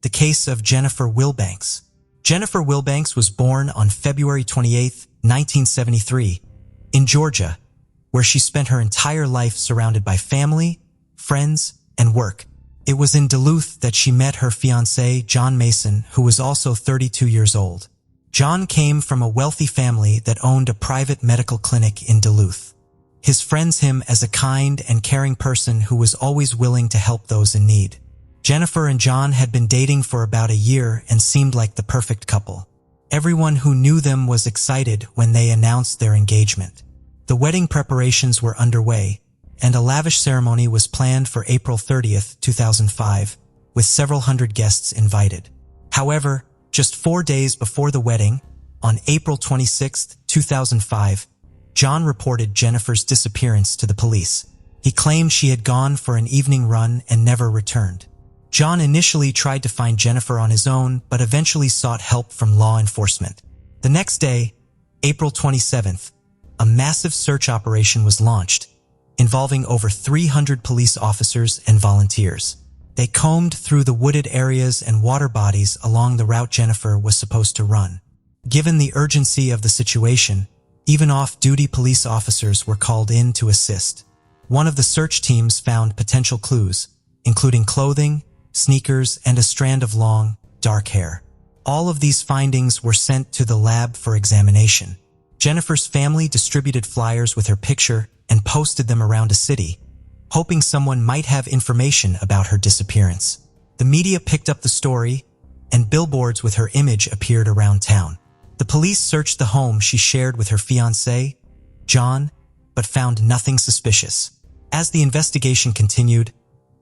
the case of Jennifer Wilbanks. Jennifer Wilbanks was born on February 28, 1973, in Georgia, where she spent her entire life surrounded by family, friends, and work. It was in Duluth that she met her fiancé, John Mason, who was also 32 years old. John came from a wealthy family that owned a private medical clinic in Duluth. His friends him as a kind and caring person who was always willing to help those in need. Jennifer and John had been dating for about a year and seemed like the perfect couple. Everyone who knew them was excited when they announced their engagement. The wedding preparations were underway, and a lavish ceremony was planned for April 30, 2005, with several hundred guests invited. However, just 4 days before the wedding, on April 26, 2005, John reported Jennifer's disappearance to the police. He claimed she had gone for an evening run and never returned. John initially tried to find Jennifer on his own, but eventually sought help from law enforcement. The next day, April 27th, a massive search operation was launched, involving over 300 police officers and volunteers. They combed through the wooded areas and water bodies along the route Jennifer was supposed to run. Given the urgency of the situation, even off-duty police officers were called in to assist. One of the search teams found potential clues, including clothing, sneakers, and a strand of long, dark hair. All of these findings were sent to the lab for examination. Jennifer's family distributed flyers with her picture and posted them around a city, hoping someone might have information about her disappearance. The media picked up the story, and billboards with her image appeared around town. The police searched the home she shared with her fiancé, John, but found nothing suspicious. As the investigation continued,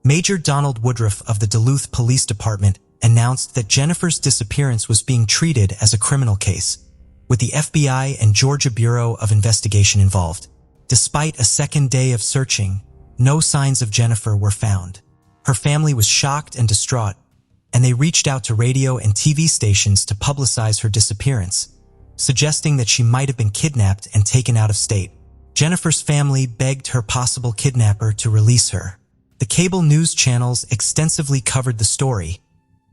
Major Donald Woodruff of the Duluth Police Department announced that Jennifer's disappearance was being treated as a criminal case, with the FBI and Georgia Bureau of Investigation involved. Despite a second day of searching, no signs of Jennifer were found. Her family was shocked and distraught, and they reached out to radio and TV stations to publicize her disappearance, suggesting that she might have been kidnapped and taken out of state. Jennifer's family begged her possible kidnapper to release her. The cable news channels extensively covered the story,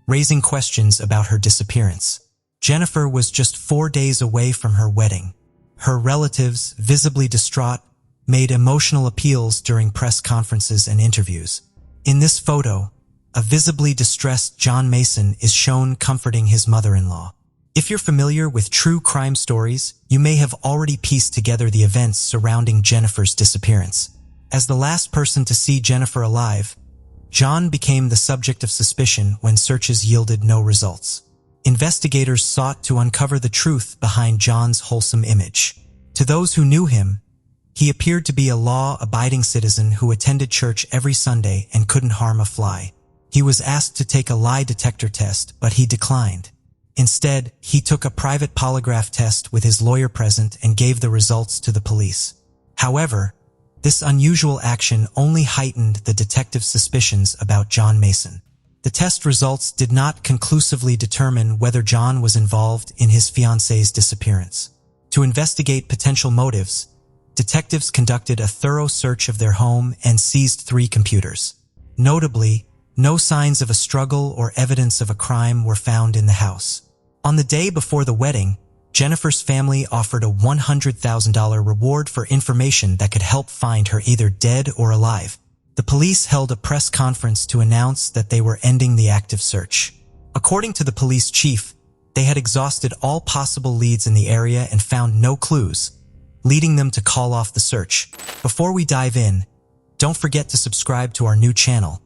raising questions about her disappearance. Jennifer was just 4 days away from her wedding. Her relatives, visibly distraught, made emotional appeals during press conferences and interviews. In this photo, a visibly distressed John Mason is shown comforting his mother-in-law. If you're familiar with true crime stories, you may have already pieced together the events surrounding Jennifer's disappearance. As the last person to see Jennifer alive, John became the subject of suspicion when searches yielded no results. Investigators sought to uncover the truth behind John's wholesome image. To those who knew him, he appeared to be a law-abiding citizen who attended church every Sunday and couldn't harm a fly. He was asked to take a lie detector test, but he declined. Instead, he took a private polygraph test with his lawyer present and gave the results to the police. However, this unusual action only heightened the detective's suspicions about John Mason. The test results did not conclusively determine whether John was involved in his fiancée's disappearance. To investigate potential motives, detectives conducted a thorough search of their home and seized 3 computers. Notably, no signs of a struggle or evidence of a crime were found in the house. On the day before the wedding, Jennifer's family offered a $100,000 reward for information that could help find her either dead or alive. The police held a press conference to announce that they were ending the active search. According to the police chief, they had exhausted all possible leads in the area and found no clues, leading them to call off the search. Before we dive in, don't forget to subscribe to our new channel,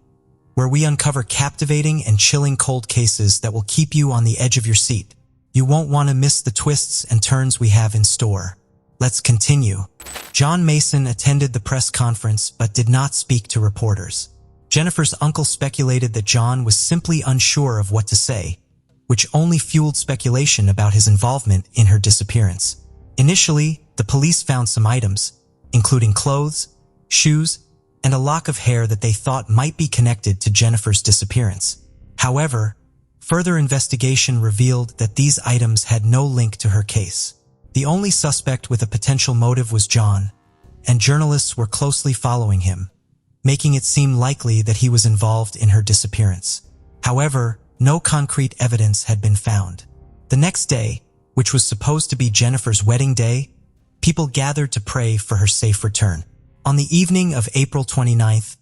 where we uncover captivating and chilling cold cases that will keep you on the edge of your seat. You won't want to miss the twists and turns we have in store. Let's continue. John Mason attended the press conference but did not speak to reporters. Jennifer's uncle speculated that John was simply unsure of what to say, which only fueled speculation about his involvement in her disappearance. Initially, the police found some items, including clothes, shoes, and a lock of hair that they thought might be connected to Jennifer's disappearance. However, further investigation revealed that these items had no link to her case. The only suspect with a potential motive was John, and journalists were closely following him, making it seem likely that he was involved in her disappearance. However, no concrete evidence had been found. The next day, which was supposed to be Jennifer's wedding day, people gathered to pray for her safe return. On the evening of April 29th,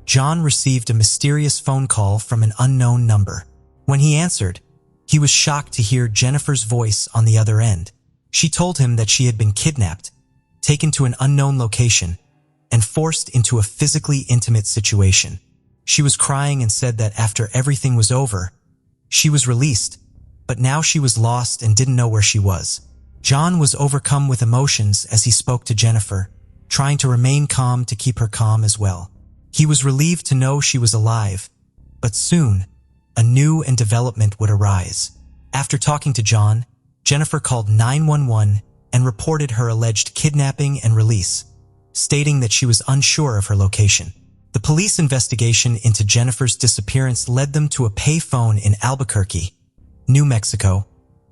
John received a mysterious phone call from an unknown number. When he answered, he was shocked to hear Jennifer's voice on the other end. She told him that she had been kidnapped, taken to an unknown location, and forced into a physically intimate situation. She was crying and said that after everything was over, she was released, but now she was lost and didn't know where she was. John was overcome with emotions as he spoke to Jennifer, trying to remain calm to keep her calm as well. He was relieved to know she was alive, but soon, a new development would arise. After talking to John, Jennifer called 911 and reported her alleged kidnapping and release, stating that she was unsure of her location. The police investigation into Jennifer's disappearance led them to a payphone in Albuquerque, New Mexico,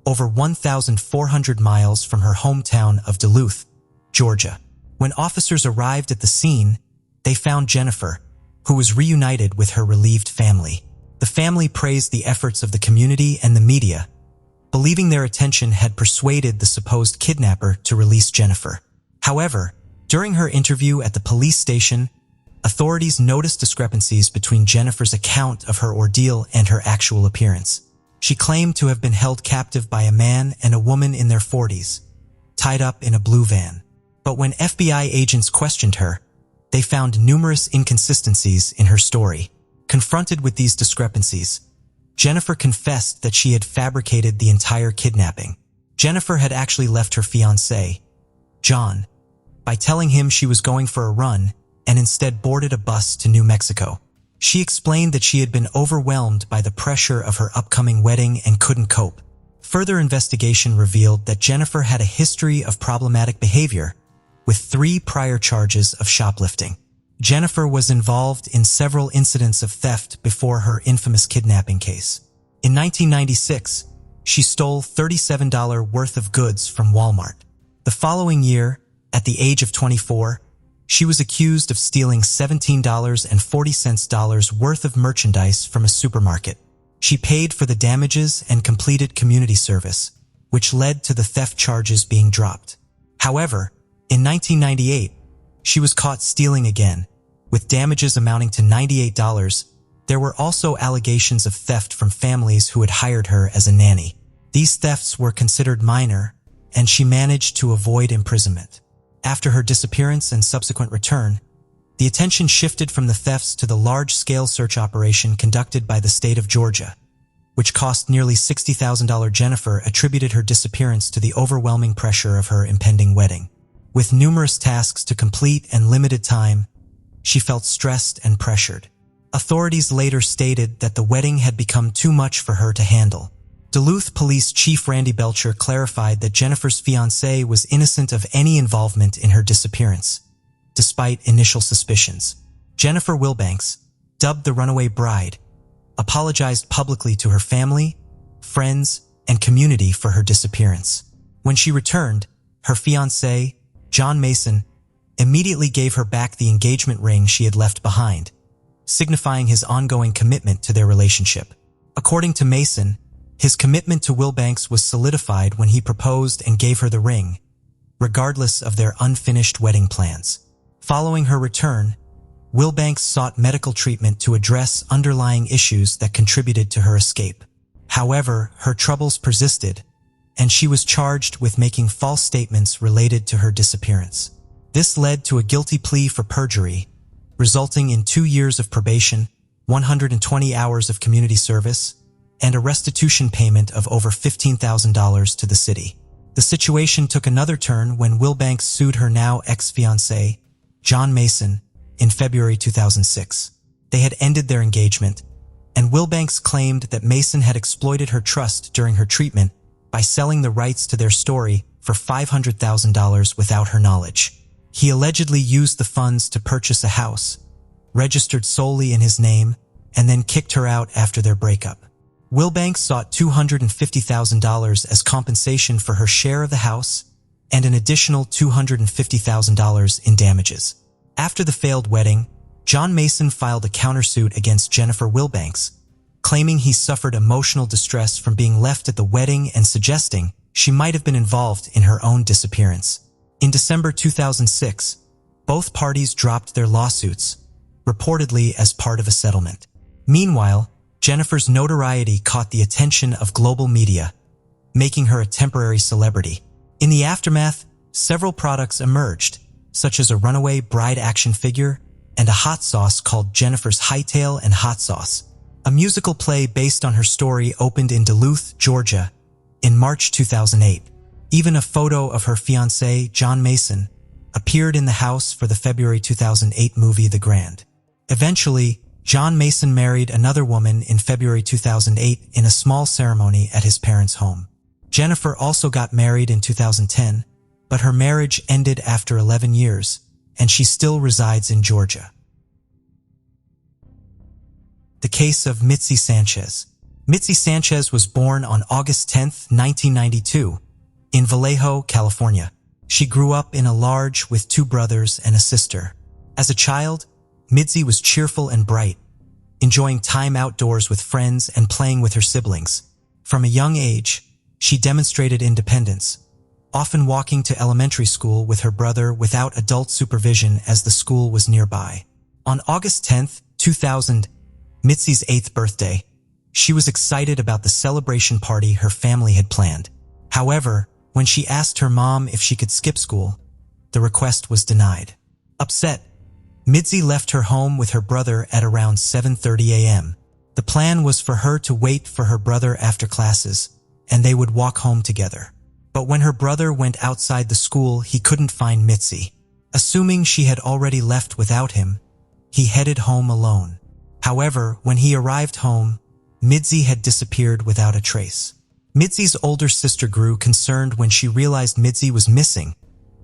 over 1,400 miles from her hometown of Duluth, Georgia. When officers arrived at the scene, they found Jennifer, who was reunited with her relieved family. The family praised the efforts of the community and the media, believing their attention had persuaded the supposed kidnapper to release Jennifer. However, during her interview at the police station, authorities noticed discrepancies between Jennifer's account of her ordeal and her actual appearance. She claimed to have been held captive by a man and a woman in their 40s, tied up in a blue van. But when FBI agents questioned her, they found numerous inconsistencies in her story. Confronted with these discrepancies, Jennifer confessed that she had fabricated the entire kidnapping. Jennifer had actually left her fiancé, John, by telling him she was going for a run and instead boarded a bus to New Mexico. She explained that she had been overwhelmed by the pressure of her upcoming wedding and couldn't cope. Further investigation revealed that Jennifer had a history of problematic behavior, with 3 prior charges of shoplifting. Jennifer was involved in several incidents of theft before her infamous kidnapping case. In 1996, she stole $37 worth of goods from Walmart. The following year, at the age of 24, she was accused of stealing $17.40 worth of merchandise from a supermarket. She paid for the damages and completed community service, which led to the theft charges being dropped. However, in 1998, she was caught stealing again, with damages amounting to $98. There were also allegations of theft from families who had hired her as a nanny. These thefts were considered minor, and she managed to avoid imprisonment. After her disappearance and subsequent return, the attention shifted from the thefts to the large-scale search operation conducted by the state of Georgia, which cost nearly $60,000. Jennifer attributed her disappearance to the overwhelming pressure of her impending wedding. With numerous tasks to complete and limited time, she felt stressed and pressured. Authorities later stated that the wedding had become too much for her to handle. Duluth Police Chief Randy Belcher clarified that Jennifer's fiancé was innocent of any involvement in her disappearance, despite initial suspicions. Jennifer Wilbanks, dubbed the runaway bride, apologized publicly to her family, friends, and community for her disappearance. When she returned, her fiancé, John Mason, immediately gave her back the engagement ring she had left behind, signifying his ongoing commitment to their relationship. According to Mason, his commitment to Wilbanks was solidified when he proposed and gave her the ring, regardless of their unfinished wedding plans. Following her return, Wilbanks sought medical treatment to address underlying issues that contributed to her escape. However, her troubles persisted, and she was charged with making false statements related to her disappearance. This led to a guilty plea for perjury, resulting in 2 years of probation, 120 hours of community service, and a restitution payment of over $15,000 to the city. The situation took another turn when Wilbanks sued her now ex-fiancé, John Mason, in February 2006. They had ended their engagement, and Wilbanks claimed that Mason had exploited her trust during her treatment by selling the rights to their story for $500,000 without her knowledge. He allegedly used the funds to purchase a house, registered solely in his name, and then kicked her out after their breakup. Wilbanks sought $250,000 as compensation for her share of the house and an additional $250,000 in damages. After the failed wedding, John Mason filed a countersuit against Jennifer Wilbanks, claiming he suffered emotional distress from being left at the wedding and suggesting she might have been involved in her own disappearance. In December 2006, both parties dropped their lawsuits, reportedly as part of a settlement. Meanwhile, Jennifer's notoriety caught the attention of global media, making her a temporary celebrity. In the aftermath, several products emerged, such as a runaway bride action figure and a hot sauce called Jennifer's Hightail and Hot Sauce. A musical play based on her story opened in Duluth, Georgia, in March 2008. Even a photo of her fiancé, John Mason, appeared in the house for the February 2008 movie The Grand. Eventually, John Mason married another woman in February 2008 in a small ceremony at his parents' home. Jennifer also got married in 2010, but her marriage ended after 11 years, and she still resides in Georgia. The case of Mity Sanchez. Mity Sanchez was born on August 10, 1992, in Vallejo, California. She grew up in a large with 2 brothers and a sister. As a child, Mity was cheerful and bright, enjoying time outdoors with friends and playing with her siblings. From a young age, she demonstrated independence, often walking to elementary school with her brother without adult supervision as the school was nearby. On August 10, 2000, Mity's 8th birthday, she was excited about the celebration party her family had planned. However, when she asked her mom if she could skip school, the request was denied. Upset, Mity left her home with her brother at around 7:30 a.m. The plan was for her to wait for her brother after classes, and they would walk home together. But when her brother went outside the school, he couldn't find Mity. Assuming she had already left without him, he headed home alone. However, when he arrived home, Mity had disappeared without a trace. Mity's older sister grew concerned when she realized Mity was missing,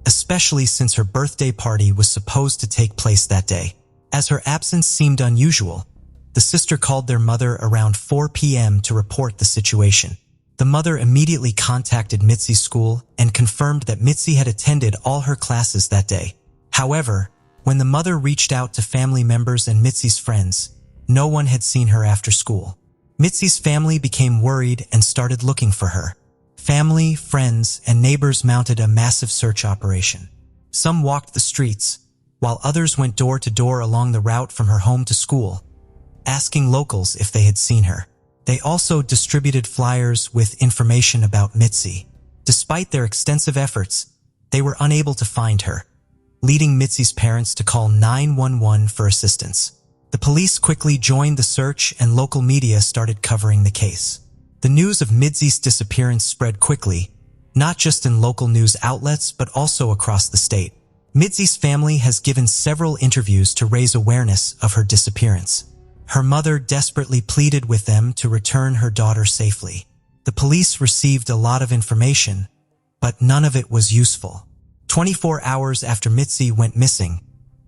especially since her birthday party was supposed to take place that day. As her absence seemed unusual, the sister called their mother around 4 p.m. to report the situation. The mother immediately contacted Mity's school and confirmed that Mity had attended all her classes that day. However, when the mother reached out to family members and Mity's friends, no one had seen her after school. Mity's family became worried and started looking for her. Family, friends, and neighbors mounted a massive search operation. Some walked the streets, while others went door to door along the route from her home to school, asking locals if they had seen her. They also distributed flyers with information about Mity. Despite their extensive efforts, they were unable to find her, leading Mity's parents to call 911 for assistance. The police quickly joined the search and local media started covering the case. The news of Mity's disappearance spread quickly, not just in local news outlets but also across the state. Mity's family has given several interviews to raise awareness of her disappearance. Her mother desperately pleaded with them to return her daughter safely. The police received a lot of information, but none of it was useful. 24 hours after Mity went missing,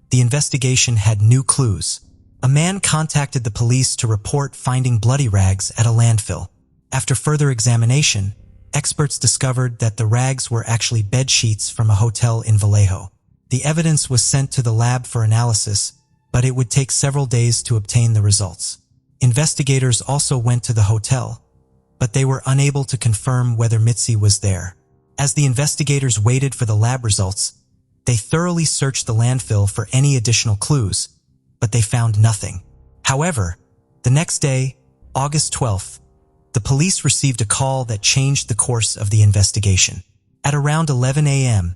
the investigation had new clues. A man contacted the police to report finding bloody rags at a landfill. After further examination, experts discovered that the rags were actually bed sheets from a hotel in Vallejo. The evidence was sent to the lab for analysis, but it would take several days to obtain the results. Investigators also went to the hotel, but they were unable to confirm whether Mity was there. As the investigators waited for the lab results, they thoroughly searched the landfill for any additional clues, but they found nothing. However, the next day, August 12th, the police received a call that changed the course of the investigation. At around 11 a.m.,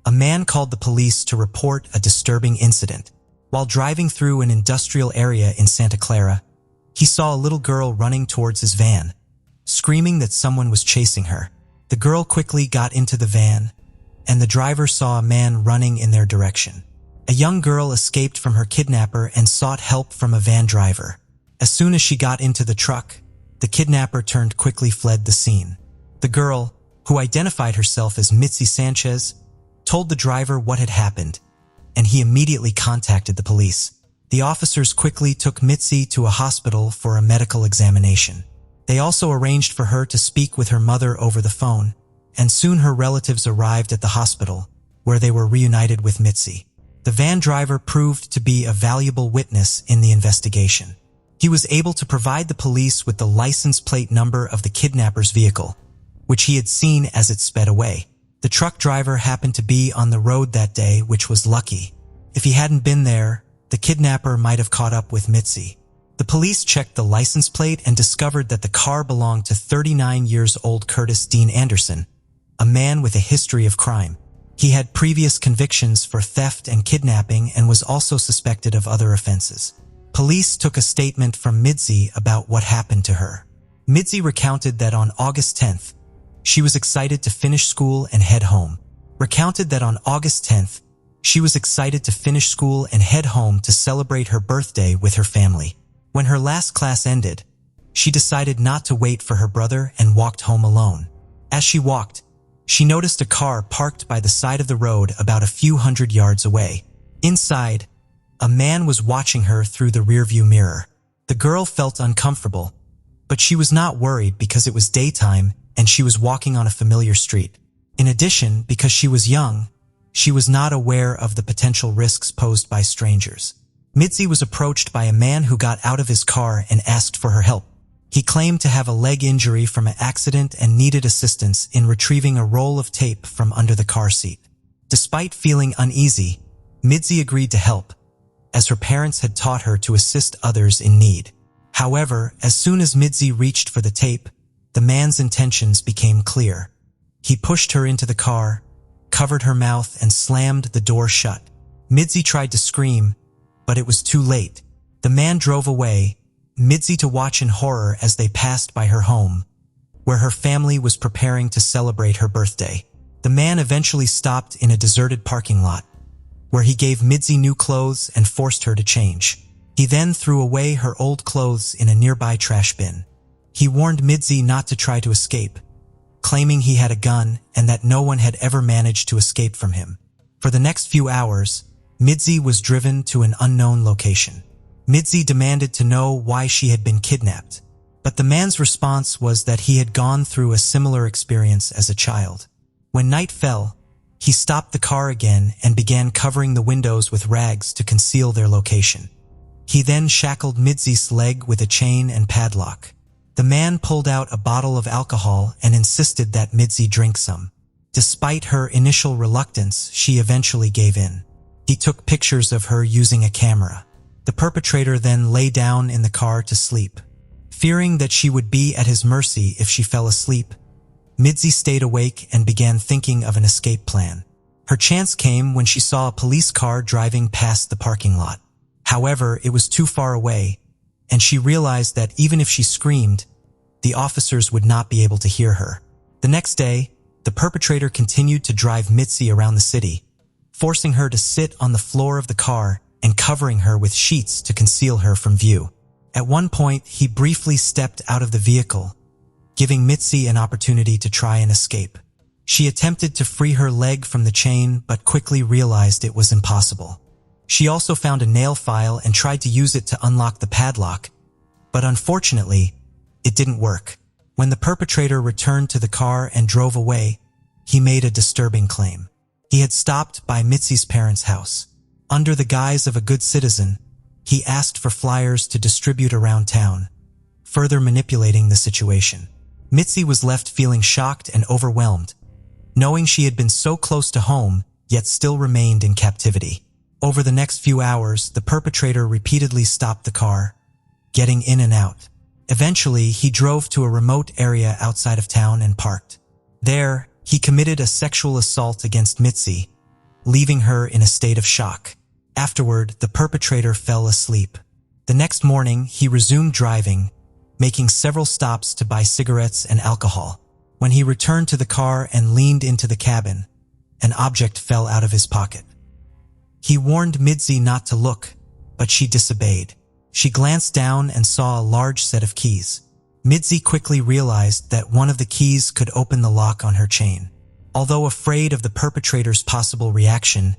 a man called the police to report a disturbing incident. While driving through an industrial area in Santa Clara, he saw a little girl running towards his van, screaming that someone was chasing her. The girl quickly got into the van, and the driver saw a man running in their direction. A young girl escaped from her kidnapper and sought help from a van driver. As soon as she got into the truck, the kidnapper quickly fled the scene. The girl, who identified herself as Mity Sanchez, told the driver what had happened, and he immediately contacted the police. The officers quickly took Mity to a hospital for a medical examination. They also arranged for her to speak with her mother over the phone, and soon her relatives arrived at the hospital, where they were reunited with Mity. The van driver proved to be a valuable witness in the investigation. He was able to provide the police with the license plate number of the kidnapper's vehicle, which he had seen as it sped away. The truck driver happened to be on the road that day, which was lucky. If he hadn't been there, the kidnapper might have caught up with Mity. The police checked the license plate and discovered that the car belonged to 39-year-old Curtis Dean Anderson, a man with a history of crime. He had previous convictions for theft and kidnapping and was also suspected of other offenses. Police took a statement from Mity about what happened to her. Mity recounted that on August 10th, she was excited to finish school and head home. She was excited to finish school and head home to celebrate her birthday with her family. When her last class ended, she decided not to wait for her brother and walked home alone. As she walked, she noticed a car parked by the side of the road about a few hundred yards away. Inside, a man was watching her through the rearview mirror. The girl felt uncomfortable, but she was not worried because it was daytime and she was walking on a familiar street. In addition, because she was young, she was not aware of the potential risks posed by strangers. Mity was approached by a man who got out of his car and asked for her help. He claimed to have a leg injury from an accident and needed assistance in retrieving a roll of tape from under the car seat. Despite feeling uneasy, Mity agreed to help, as her parents had taught her to assist others in need. However, as soon as Mity reached for the tape, the man's intentions became clear. He pushed her into the car, covered her mouth, and slammed the door shut. Mity tried to scream, but it was too late. The man drove away, Mity to watch in horror as they passed by her home, where her family was preparing to celebrate her birthday. The man eventually stopped in a deserted parking lot, where he gave Mity new clothes and forced her to change. He then threw away her old clothes in a nearby trash bin. He warned Mity not to try to escape, claiming he had a gun and that no one had ever managed to escape from him. For the next few hours, Mity was driven to an unknown location. Mity demanded to know why she had been kidnapped, but the man's response was that he had gone through a similar experience as a child. When night fell, he stopped the car again and began covering the windows with rags to conceal their location. He then shackled Mity's leg with a chain and padlock. The man pulled out a bottle of alcohol and insisted that Mity drink some. Despite her initial reluctance, she eventually gave in. He took pictures of her using a camera. The perpetrator then lay down in the car to sleep. Fearing that she would be at his mercy if she fell asleep, Mity stayed awake and began thinking of an escape plan. Her chance came when she saw a police car driving past the parking lot. However, it was too far away, and she realized that even if she screamed, the officers would not be able to hear her. The next day, the perpetrator continued to drive Mity around the city, forcing her to sit on the floor of the car and covering her with sheets to conceal her from view. At one point, he briefly stepped out of the vehicle, giving Mity an opportunity to try and escape. She attempted to free her leg from the chain but quickly realized it was impossible. She also found a nail file and tried to use it to unlock the padlock, but unfortunately, it didn't work. When the perpetrator returned to the car and drove away, he made a disturbing claim. He had stopped by Mity's parents' house. Under the guise of a good citizen, he asked for flyers to distribute around town, further manipulating the situation. Mity was left feeling shocked and overwhelmed, knowing she had been so close to home, yet still remained in captivity. Over the next few hours, the perpetrator repeatedly stopped the car, getting in and out. Eventually, he drove to a remote area outside of town and parked. There, he committed a sexual assault against Mity, leaving her in a state of shock. Afterward, the perpetrator fell asleep. The next morning, he resumed driving, making several stops to buy cigarettes and alcohol. When he returned to the car and leaned into the cabin, an object fell out of his pocket. He warned Mity not to look, but she disobeyed. She glanced down and saw a large set of keys. Mity quickly realized that one of the keys could open the lock on her chain. Although afraid of the perpetrator's possible reaction,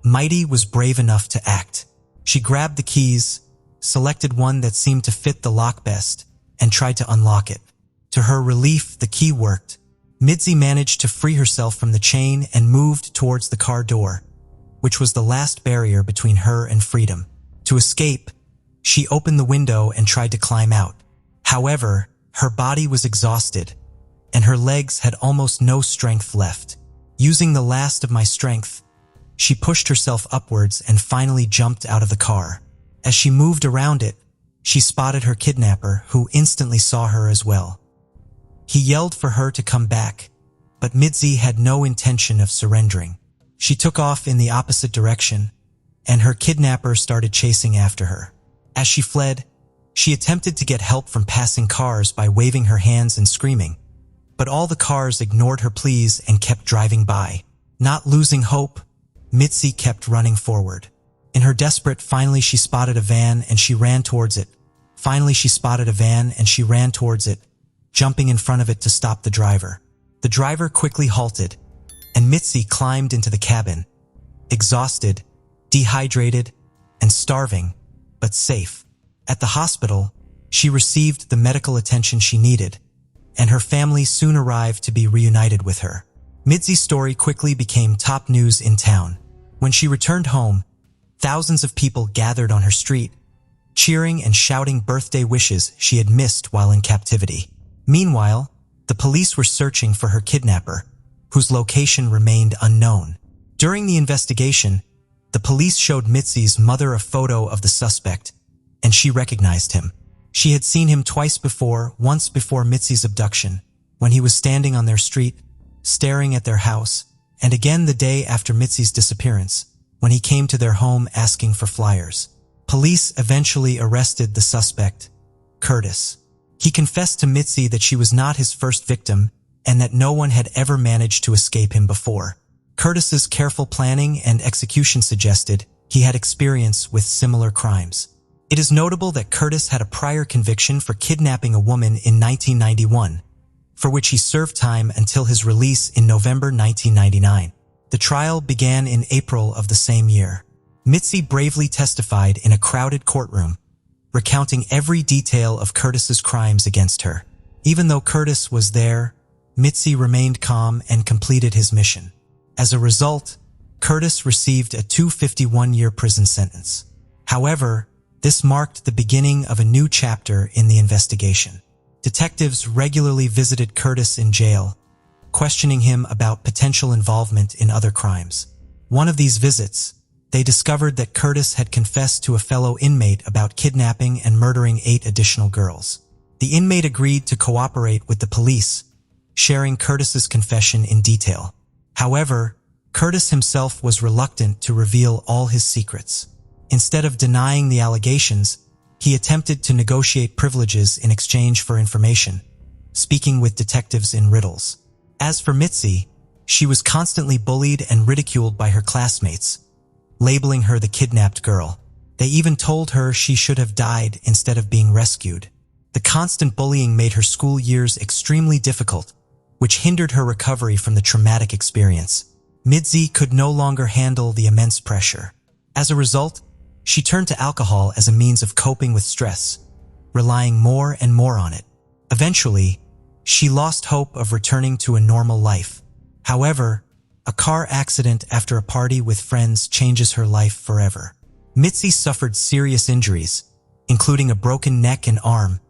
Mity was brave enough to act. She grabbed the keys, selected one that seemed to fit the lock best, and tried to unlock it. To her relief, the key worked. Mity managed to free herself from the chain and moved towards the car door, which was the last barrier between her and freedom. To escape, She opened the window and tried to climb out. However, her body was exhausted, and her legs had almost no strength left. Using the last of my strength, she pushed herself upwards and finally jumped out of the car. As she moved around it, she spotted her kidnapper, who instantly saw her as well. He yelled for her to come back, but Mity had no intention of surrendering. She took off in the opposite direction, and her kidnapper started chasing after her. As she fled, she attempted to get help from passing cars by waving her hands and screaming, but all the cars ignored her pleas and kept driving by. Not losing hope, Mity kept running forward. In her desperate, finally she spotted a van and she ran towards it. Jumping in front of it to stop the driver. The driver quickly halted, and Mity climbed into the cabin, exhausted, dehydrated, and starving, but safe. At the hospital, she received the medical attention she needed, and her family soon arrived to be reunited with her. Mity's story quickly became top news in town. When she returned home, thousands of people gathered on her street, cheering and shouting birthday wishes she had missed while in captivity. Meanwhile, the police were searching for her kidnapper, whose location remained unknown. During the investigation, the police showed Mity's mother a photo of the suspect, and she recognized him. She had seen him twice before, once before Mity's abduction, when he was standing on their street, staring at their house, and again the day after Mity's disappearance, when he came to their home asking for flyers. Police eventually arrested the suspect, Curtis. He confessed to Mity that she was not his first victim and that no one had ever managed to escape him before. Curtis's careful planning and execution suggested he had experience with similar crimes. It is notable that Curtis had a prior conviction for kidnapping a woman in 1991, for which he served time until his release in November 1999. The trial began in April of the same year. Mity bravely testified in a crowded courtroom, recounting every detail of Curtis's crimes against her. Even though Curtis was there, Mity remained calm and completed his mission. As a result, Curtis received a 251-year prison sentence. However, this marked the beginning of a new chapter in the investigation. Detectives regularly visited Curtis in jail, questioning him about potential involvement in other crimes. One of these visits, they discovered that Curtis had confessed to a fellow inmate about kidnapping and murdering 8 additional girls. The inmate agreed to cooperate with the police, sharing Curtis's confession in detail. However, Curtis himself was reluctant to reveal all his secrets. Instead of denying the allegations, he attempted to negotiate privileges in exchange for information, speaking with detectives in riddles. As for Mity, she was constantly bullied and ridiculed by her classmates, labeling her the kidnapped girl. They even told her she should have died instead of being rescued. The constant bullying made her school years extremely difficult, which hindered her recovery from the traumatic experience. Mity could no longer handle the immense pressure. As a result, she turned to alcohol as a means of coping with stress, relying more and more on it. Eventually, she lost hope of returning to a normal life. However, a car accident after a party with friends changes her life forever. Mity suffered serious injuries, including a broken neck and arm,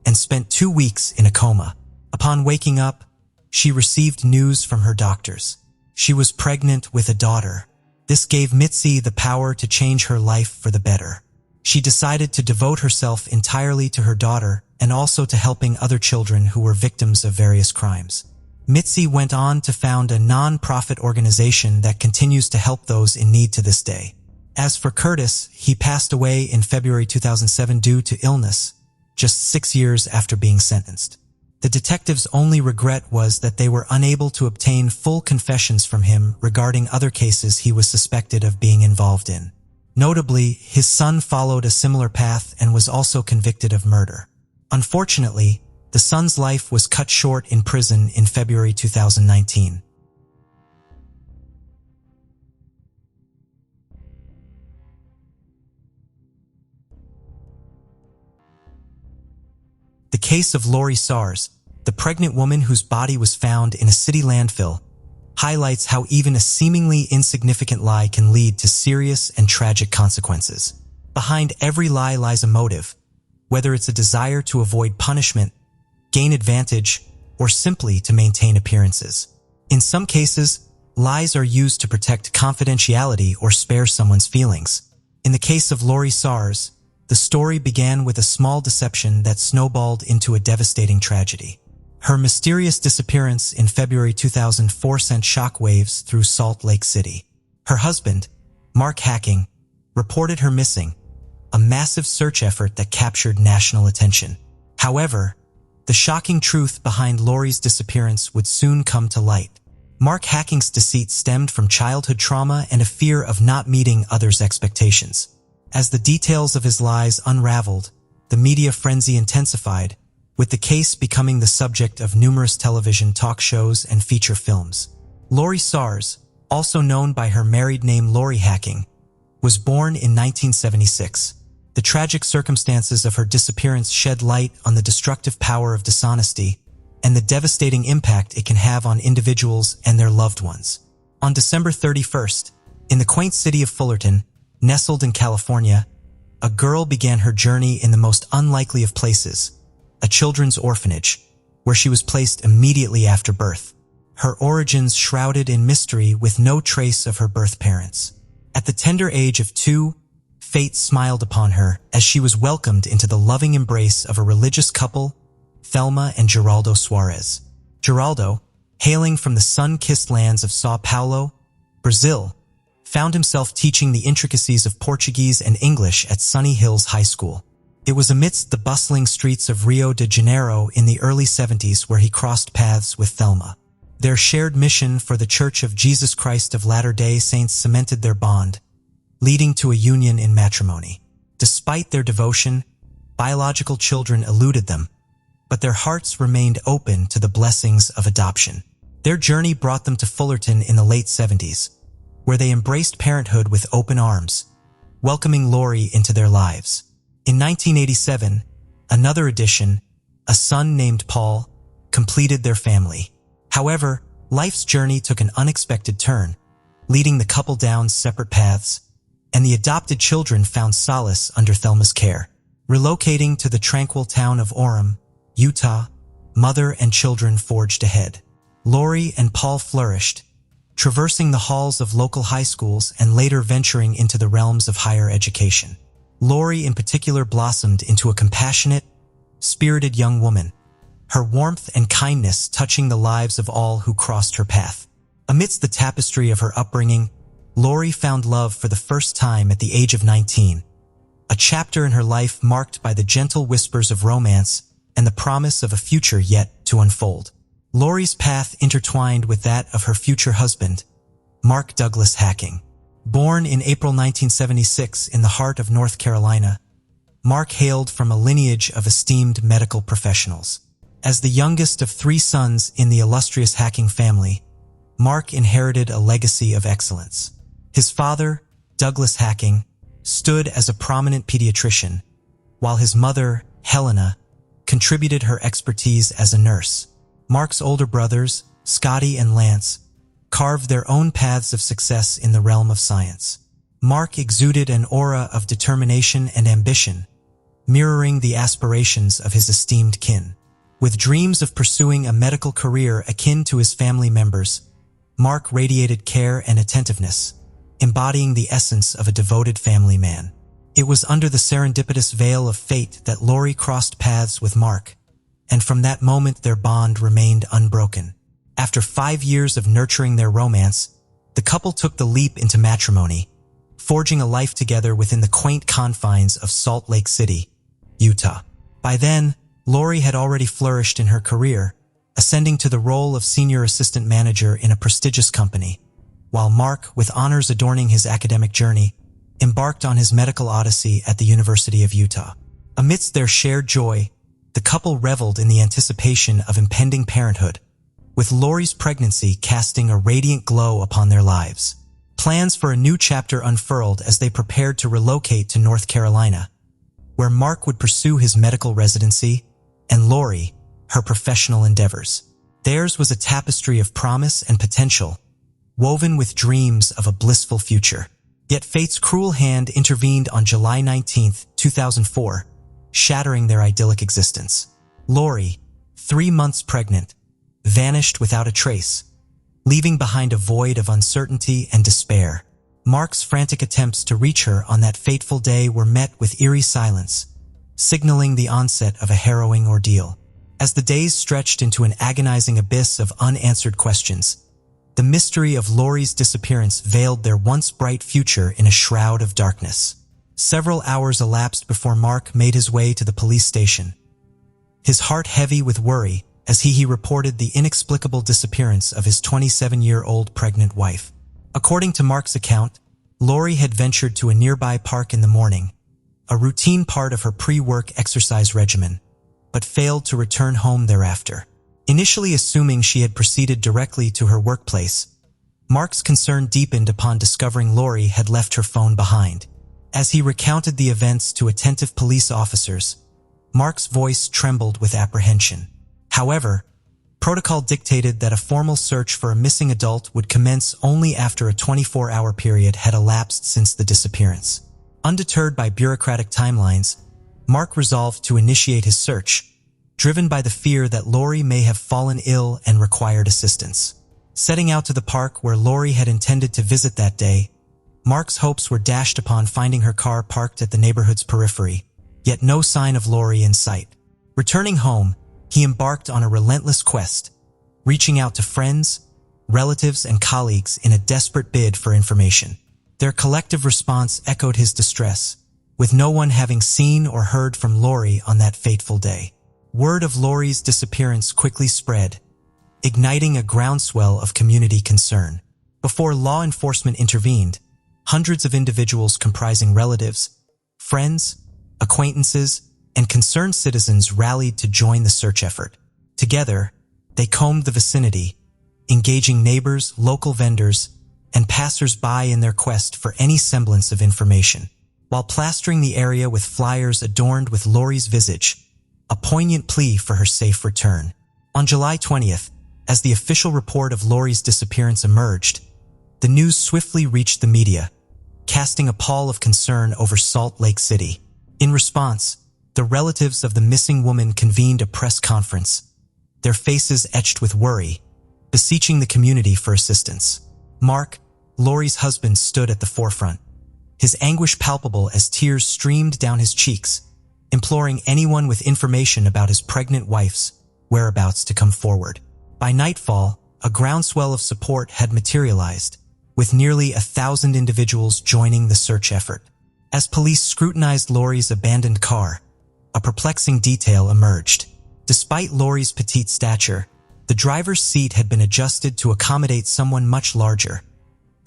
and spent 2 weeks in a coma. Upon waking up, she received news from her doctors. She was pregnant with a daughter. This gave Mity the power to change her life for the better. She decided to devote herself entirely to her daughter and also to helping other children who were victims of various crimes. Mity went on to found a non-profit organization that continues to help those in need to this day. As for Curtis, he passed away in February 2007 due to illness, just 6 years after being sentenced. The detectives' only regret was that they were unable to obtain full confessions from him regarding other cases he was suspected of being involved in. Notably, his son followed a similar path and was also convicted of murder. Unfortunately, the son's life was cut short in prison in February 2019. The case of Lorie Hacking, the pregnant woman whose body was found in a city landfill, highlights how even a seemingly insignificant lie can lead to serious and tragic consequences. Behind every lie lies a motive, whether it's a desire to avoid punishment, gain advantage, or simply to maintain appearances. In some cases, lies are used to protect confidentiality or spare someone's feelings. In the case of Lorie Sarr, the story began with a small deception that snowballed into a devastating tragedy. Her mysterious disappearance in February 2004 sent shockwaves through Salt Lake City. Her husband, Mark Hacking, reported her missing, a massive search effort that captured national attention. However, the shocking truth behind Lorie's disappearance would soon come to light. Mark Hacking's deceit stemmed from childhood trauma and a fear of not meeting others' expectations. As the details of his lies unraveled, the media frenzy intensified, with the case becoming the subject of numerous television talk shows and feature films. Lorie Sarr, also known by her married name Lorie Hacking, was born in 1976. The tragic circumstances of her disappearance shed light on the destructive power of dishonesty and the devastating impact it can have on individuals and their loved ones. On December 31st, in the quaint city of Fullerton, nestled in California, a girl began her journey in the most unlikely of places, a children's orphanage, where she was placed immediately after birth. Her origins shrouded in mystery with no trace of her birth parents. At the tender age of 2, fate smiled upon her as she was welcomed into the loving embrace of a religious couple, Thelma and Geraldo Suarez. Geraldo, hailing from the sun-kissed lands of Sao Paulo, Brazil, found himself teaching the intricacies of Portuguese and English at Sunny Hills High School. It was amidst the bustling streets of Rio de Janeiro in the early 70s where he crossed paths with Thelma. Their shared mission for the Church of Jesus Christ of Latter-day Saints cemented their bond, leading to a union in matrimony. Despite their devotion, biological children eluded them, but their hearts remained open to the blessings of adoption. Their journey brought them to Fullerton in the late 70s, where they embraced parenthood with open arms, welcoming Lorie into their lives. In 1987, another addition, a son named Paul, completed their family. However, life's journey took an unexpected turn, leading the couple down separate paths, and the adopted children found solace under Thelma's care. Relocating to the tranquil town of Orem, Utah, mother and children forged ahead. Lorie and Paul flourished, traversing the halls of local high schools and later venturing into the realms of higher education. Lorie in particular blossomed into a compassionate, spirited young woman, her warmth and kindness touching the lives of all who crossed her path. Amidst the tapestry of her upbringing, Lorie found love for the first time at the age of 19, a chapter in her life marked by the gentle whispers of romance and the promise of a future yet to unfold. Lorie's path intertwined with that of her future husband, Mark Douglas Hacking. Born in April 1976 in the heart of North Carolina, Mark hailed from a lineage of esteemed medical professionals. As the youngest of 3 sons in the illustrious Hacking family, Mark inherited a legacy of excellence. His father, Douglas Hacking, stood as a prominent pediatrician, while his mother, Helena, contributed her expertise as a nurse. Mark's older brothers, Scotty and Lance, carved their own paths of success in the realm of science. Mark exuded an aura of determination and ambition, mirroring the aspirations of his esteemed kin. With dreams of pursuing a medical career akin to his family members, Mark radiated care and attentiveness, embodying the essence of a devoted family man. It was under the serendipitous veil of fate that Lorie crossed paths with Mark, and from that moment their bond remained unbroken. After 5 years of nurturing their romance, the couple took the leap into matrimony, forging a life together within the quaint confines of Salt Lake City, Utah. By then, Lorie had already flourished in her career, ascending to the role of senior assistant manager in a prestigious company, while Mark, with honors adorning his academic journey, embarked on his medical odyssey at the University of Utah. Amidst their shared joy, the couple reveled in the anticipation of impending parenthood, with Lorie's pregnancy casting a radiant glow upon their lives. Plans for a new chapter unfurled as they prepared to relocate to North Carolina, where Mark would pursue his medical residency and Lorie her professional endeavors. Theirs was a tapestry of promise and potential, woven with dreams of a blissful future. Yet fate's cruel hand intervened on July 19, 2004, shattering their idyllic existence. Lorie, 3 months pregnant, vanished without a trace, leaving behind a void of uncertainty and despair. Mark's frantic attempts to reach her on that fateful day were met with eerie silence, signaling the onset of a harrowing ordeal. As the days stretched into an agonizing abyss of unanswered questions, the mystery of Lorie's disappearance veiled their once bright future in a shroud of darkness. Several hours elapsed before Mark made his way to the police station, his heart heavy with worry as he reported the inexplicable disappearance of his 27-year-old pregnant wife. According to Mark's account, Lorie had ventured to a nearby park in the morning, a routine part of her pre-work exercise regimen, but failed to return home thereafter. Initially assuming she had proceeded directly to her workplace, Mark's concern deepened upon discovering Lorie had left her phone behind. As he recounted the events to attentive police officers, Mark's voice trembled with apprehension. However, protocol dictated that a formal search for a missing adult would commence only after a 24-hour period had elapsed since the disappearance. Undeterred by bureaucratic timelines, Mark resolved to initiate his search, driven by the fear that Lorie may have fallen ill and required assistance. Setting out to the park where Lorie had intended to visit that day, Mark's hopes were dashed upon finding her car parked at the neighborhood's periphery, yet no sign of Lorie in sight. Returning home, he embarked on a relentless quest, reaching out to friends, relatives, and colleagues in a desperate bid for information. Their collective response echoed his distress, with no one having seen or heard from Lorie on that fateful day. Word of Lorie's disappearance quickly spread, igniting a groundswell of community concern. Before law enforcement intervened, hundreds of individuals comprising relatives, friends, acquaintances, and concerned citizens rallied to join the search effort. Together, they combed the vicinity, engaging neighbors, local vendors, and passers-by in their quest for any semblance of information. While plastering the area with flyers adorned with Lorie's visage, a poignant plea for her safe return. On July 20th, as the official report of Lorie's disappearance emerged, the news swiftly reached the media, casting a pall of concern over Salt Lake City. In response, the relatives of the missing woman convened a press conference, their faces etched with worry, beseeching the community for assistance. Mark, Lorie's husband, stood at the forefront, his anguish palpable as tears streamed down his cheeks, imploring anyone with information about his pregnant wife's whereabouts to come forward. By nightfall, a groundswell of support had materialized, with nearly 1,000 individuals joining the search effort. As police scrutinized Lorie's abandoned car, a perplexing detail emerged. Despite Lorie's petite stature, the driver's seat had been adjusted to accommodate someone much larger,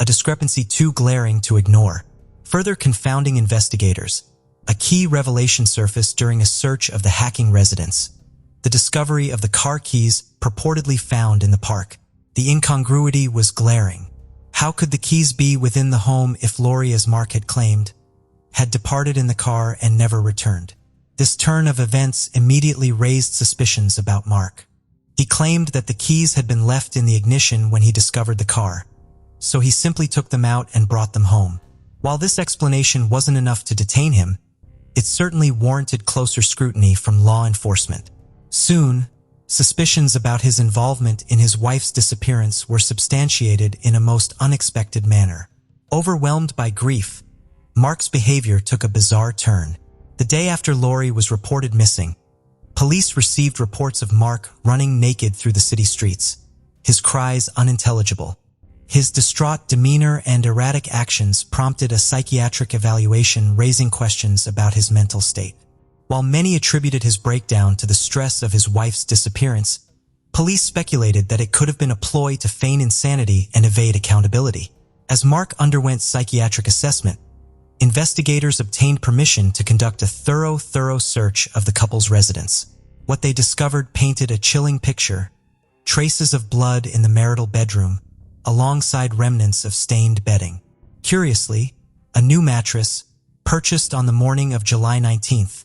a discrepancy too glaring to ignore. Further confounding investigators, a key revelation surfaced during a search of the Hacking residence: the discovery of the car keys purportedly found in the park. The incongruity was glaring. How could the keys be within the home if Lorie, as Mark had claimed, had departed in the car and never returned? This turn of events immediately raised suspicions about Mark. He claimed that the keys had been left in the ignition when he discovered the car, so he simply took them out and brought them home. While this explanation wasn't enough to detain him, it certainly warranted closer scrutiny from law enforcement. Soon, suspicions about his involvement in his wife's disappearance were substantiated in a most unexpected manner. Overwhelmed by grief, Mark's behavior took a bizarre turn. The day after Lorie was reported missing, police received reports of Mark running naked through the city streets, his cries unintelligible. His distraught demeanor and erratic actions prompted a psychiatric evaluation, raising questions about his mental state. While many attributed his breakdown to the stress of his wife's disappearance, police speculated that it could have been a ploy to feign insanity and evade accountability. As Mark underwent psychiatric assessment, investigators obtained permission to conduct a thorough search of the couple's residence. What they discovered painted a chilling picture: traces of blood in the marital bedroom, alongside remnants of stained bedding. Curiously, a new mattress, purchased on the morning of July 19th,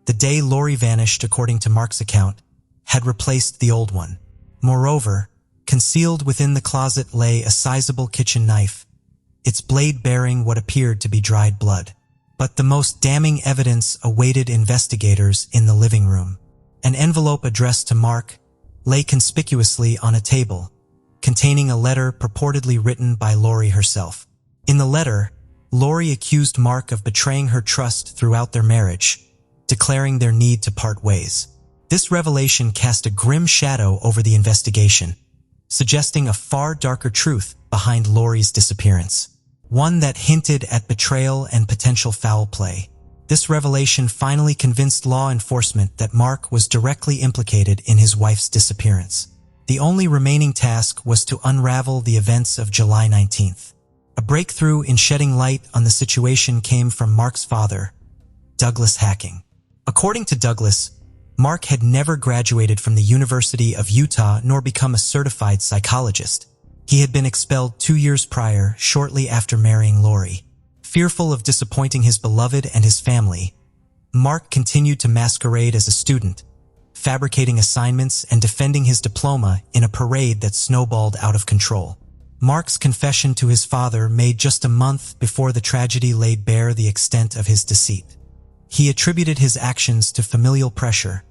the day Lorie vanished according to Mark's account, had replaced the old one. Moreover, concealed within the closet lay a sizable kitchen knife, its blade bearing what appeared to be dried blood. But the most damning evidence awaited investigators in the living room. An envelope addressed to Mark lay conspicuously on a table, containing a letter purportedly written by Lorie herself. In the letter, Lorie accused Mark of betraying her trust throughout their marriage, declaring their need to part ways. This revelation cast a grim shadow over the investigation, suggesting a far darker truth behind Lorie's disappearance, one that hinted at betrayal and potential foul play. This revelation finally convinced law enforcement that Mark was directly implicated in his wife's disappearance. The only remaining task was to unravel the events of July 19th. A breakthrough in shedding light on the situation came from Mark's father, Douglas Hacking. According to Douglas, Mark had never graduated from the University of Utah nor become a certified psychologist. He had been expelled 2 years prior, shortly after marrying Lorie. Fearful of disappointing his beloved and his family, Mark continued to masquerade as a student, fabricating assignments and defending his diploma in a parade that snowballed out of control. Mark's confession to his father, made just a month before the tragedy, laid bare the extent of his deceit. He attributed his actions to familial pressure,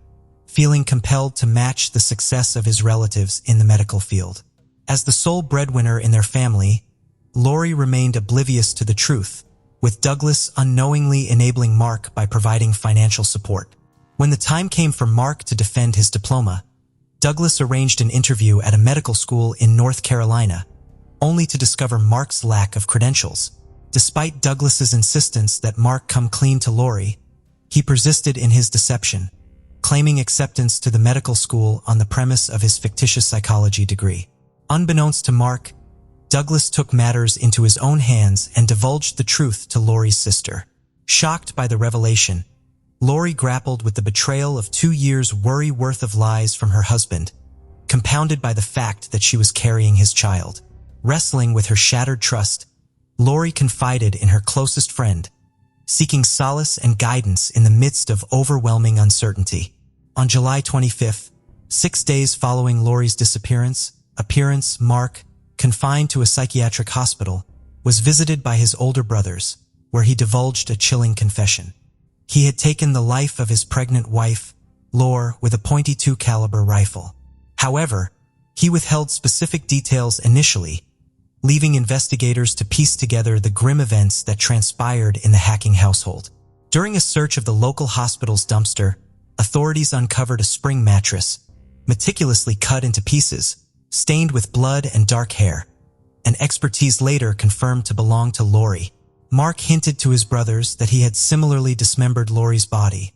feeling compelled to match the success of his relatives in the medical field. As the sole breadwinner in their family, Lorie remained oblivious to the truth, with Douglas unknowingly enabling Mark by providing financial support. When the time came for Mark to defend his diploma, Douglas arranged an interview at a medical school in North Carolina, only to discover Mark's lack of credentials. Despite Douglas's insistence that Mark come clean to Lorie, he persisted in his deception, claiming acceptance to the medical school on the premise of his fictitious psychology degree. Unbeknownst to Mark, Douglas took matters into his own hands and divulged the truth to Lorie's sister. Shocked by the revelation, Lorie grappled with the betrayal of 2 years' worry worth of lies from her husband, compounded by the fact that she was carrying his child. Wrestling with her shattered trust, Lorie confided in her closest friend, seeking solace and guidance in the midst of overwhelming uncertainty. On July 25th, 6 days following Lorie's disappearance, Mark, confined to a psychiatric hospital, was visited by his older brothers, where he divulged a chilling confession. He had taken the life of his pregnant wife, Lorie, with a .22 caliber rifle. However, he withheld specific details initially, leaving investigators to piece together the grim events that transpired in the Hacking household. During a search of the local hospital's dumpster, authorities uncovered a spring mattress, meticulously cut into pieces, stained with blood and dark hair, an expertise later confirmed to belong to Lorie. Mark hinted to his brothers that he had similarly dismembered Lorie's body,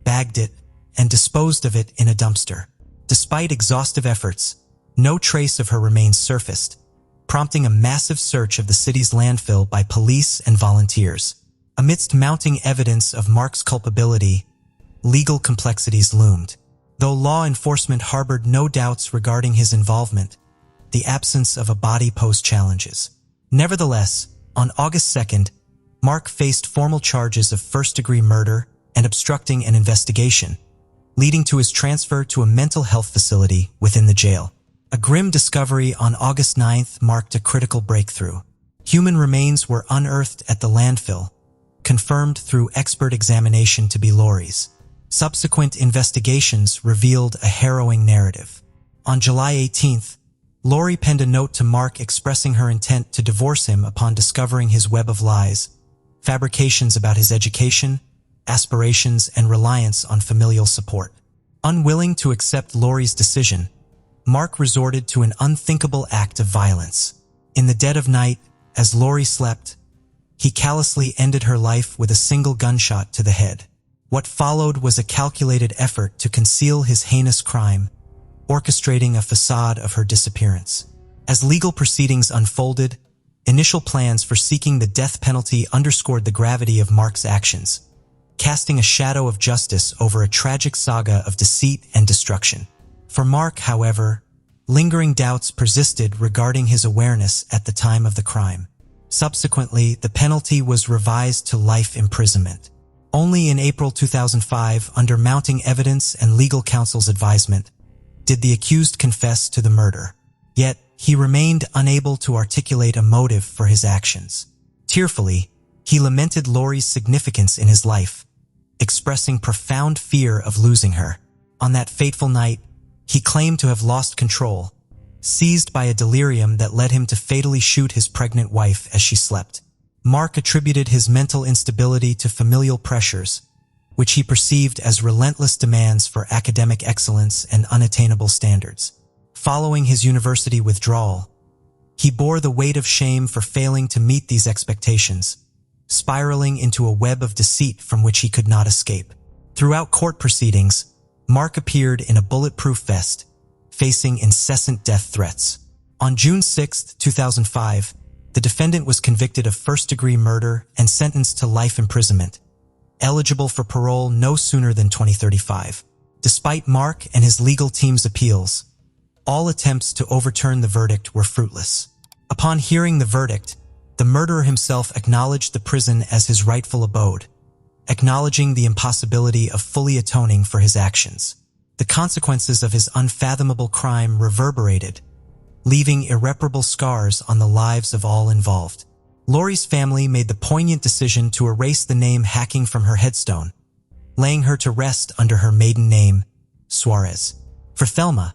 bagged it, and disposed of it in a dumpster. Despite exhaustive efforts, no trace of her remains surfaced, prompting a massive search of the city's landfill by police and volunteers. Amidst mounting evidence of Mark's culpability, legal complexities loomed. Though law enforcement harbored no doubts regarding his involvement, the absence of a body posed challenges. Nevertheless, on August 2nd, Mark faced formal charges of first-degree murder and obstructing an investigation, leading to his transfer to a mental health facility within the jail. A grim discovery on August 9th marked a critical breakthrough. Human remains were unearthed at the landfill, confirmed through expert examination to be Lorie's. Subsequent investigations revealed a harrowing narrative. On July 18th, Lorie penned a note to Mark expressing her intent to divorce him upon discovering his web of lies, fabrications about his education, aspirations, and reliance on familial support. Unwilling to accept Lorie's decision, Mark resorted to an unthinkable act of violence. In the dead of night, as Lorie slept, he callously ended her life with a single gunshot to the head. What followed was a calculated effort to conceal his heinous crime, orchestrating a facade of her disappearance. As legal proceedings unfolded, initial plans for seeking the death penalty underscored the gravity of Mark's actions, casting a shadow of justice over a tragic saga of deceit and destruction. For Mark, however, lingering doubts persisted regarding his awareness at the time of the crime. Subsequently, the penalty was revised to life imprisonment. Only in April 2005, under mounting evidence and legal counsel's advisement, did the accused confess to the murder. Yet, he remained unable to articulate a motive for his actions. Tearfully, he lamented Lorie's significance in his life, expressing profound fear of losing her. On that fateful night, he claimed to have lost control, seized by a delirium that led him to fatally shoot his pregnant wife as she slept. Mark attributed his mental instability to familial pressures, which he perceived as relentless demands for academic excellence and unattainable standards. Following his university withdrawal, he bore the weight of shame for failing to meet these expectations, spiraling into a web of deceit from which he could not escape. Throughout court proceedings, Mark appeared in a bulletproof vest, facing incessant death threats. On June 6, 2005, the defendant was convicted of first-degree murder and sentenced to life imprisonment, eligible for parole no sooner than 2035. Despite Mark and his legal team's appeals, all attempts to overturn the verdict were fruitless. Upon hearing the verdict, the murderer himself acknowledged the prison as his rightful abode, acknowledging the impossibility of fully atoning for his actions. The consequences of his unfathomable crime reverberated, leaving irreparable scars on the lives of all involved. Lorie's family made the poignant decision to erase the name Hacking from her headstone, laying her to rest under her maiden name, Suarez. For Thelma,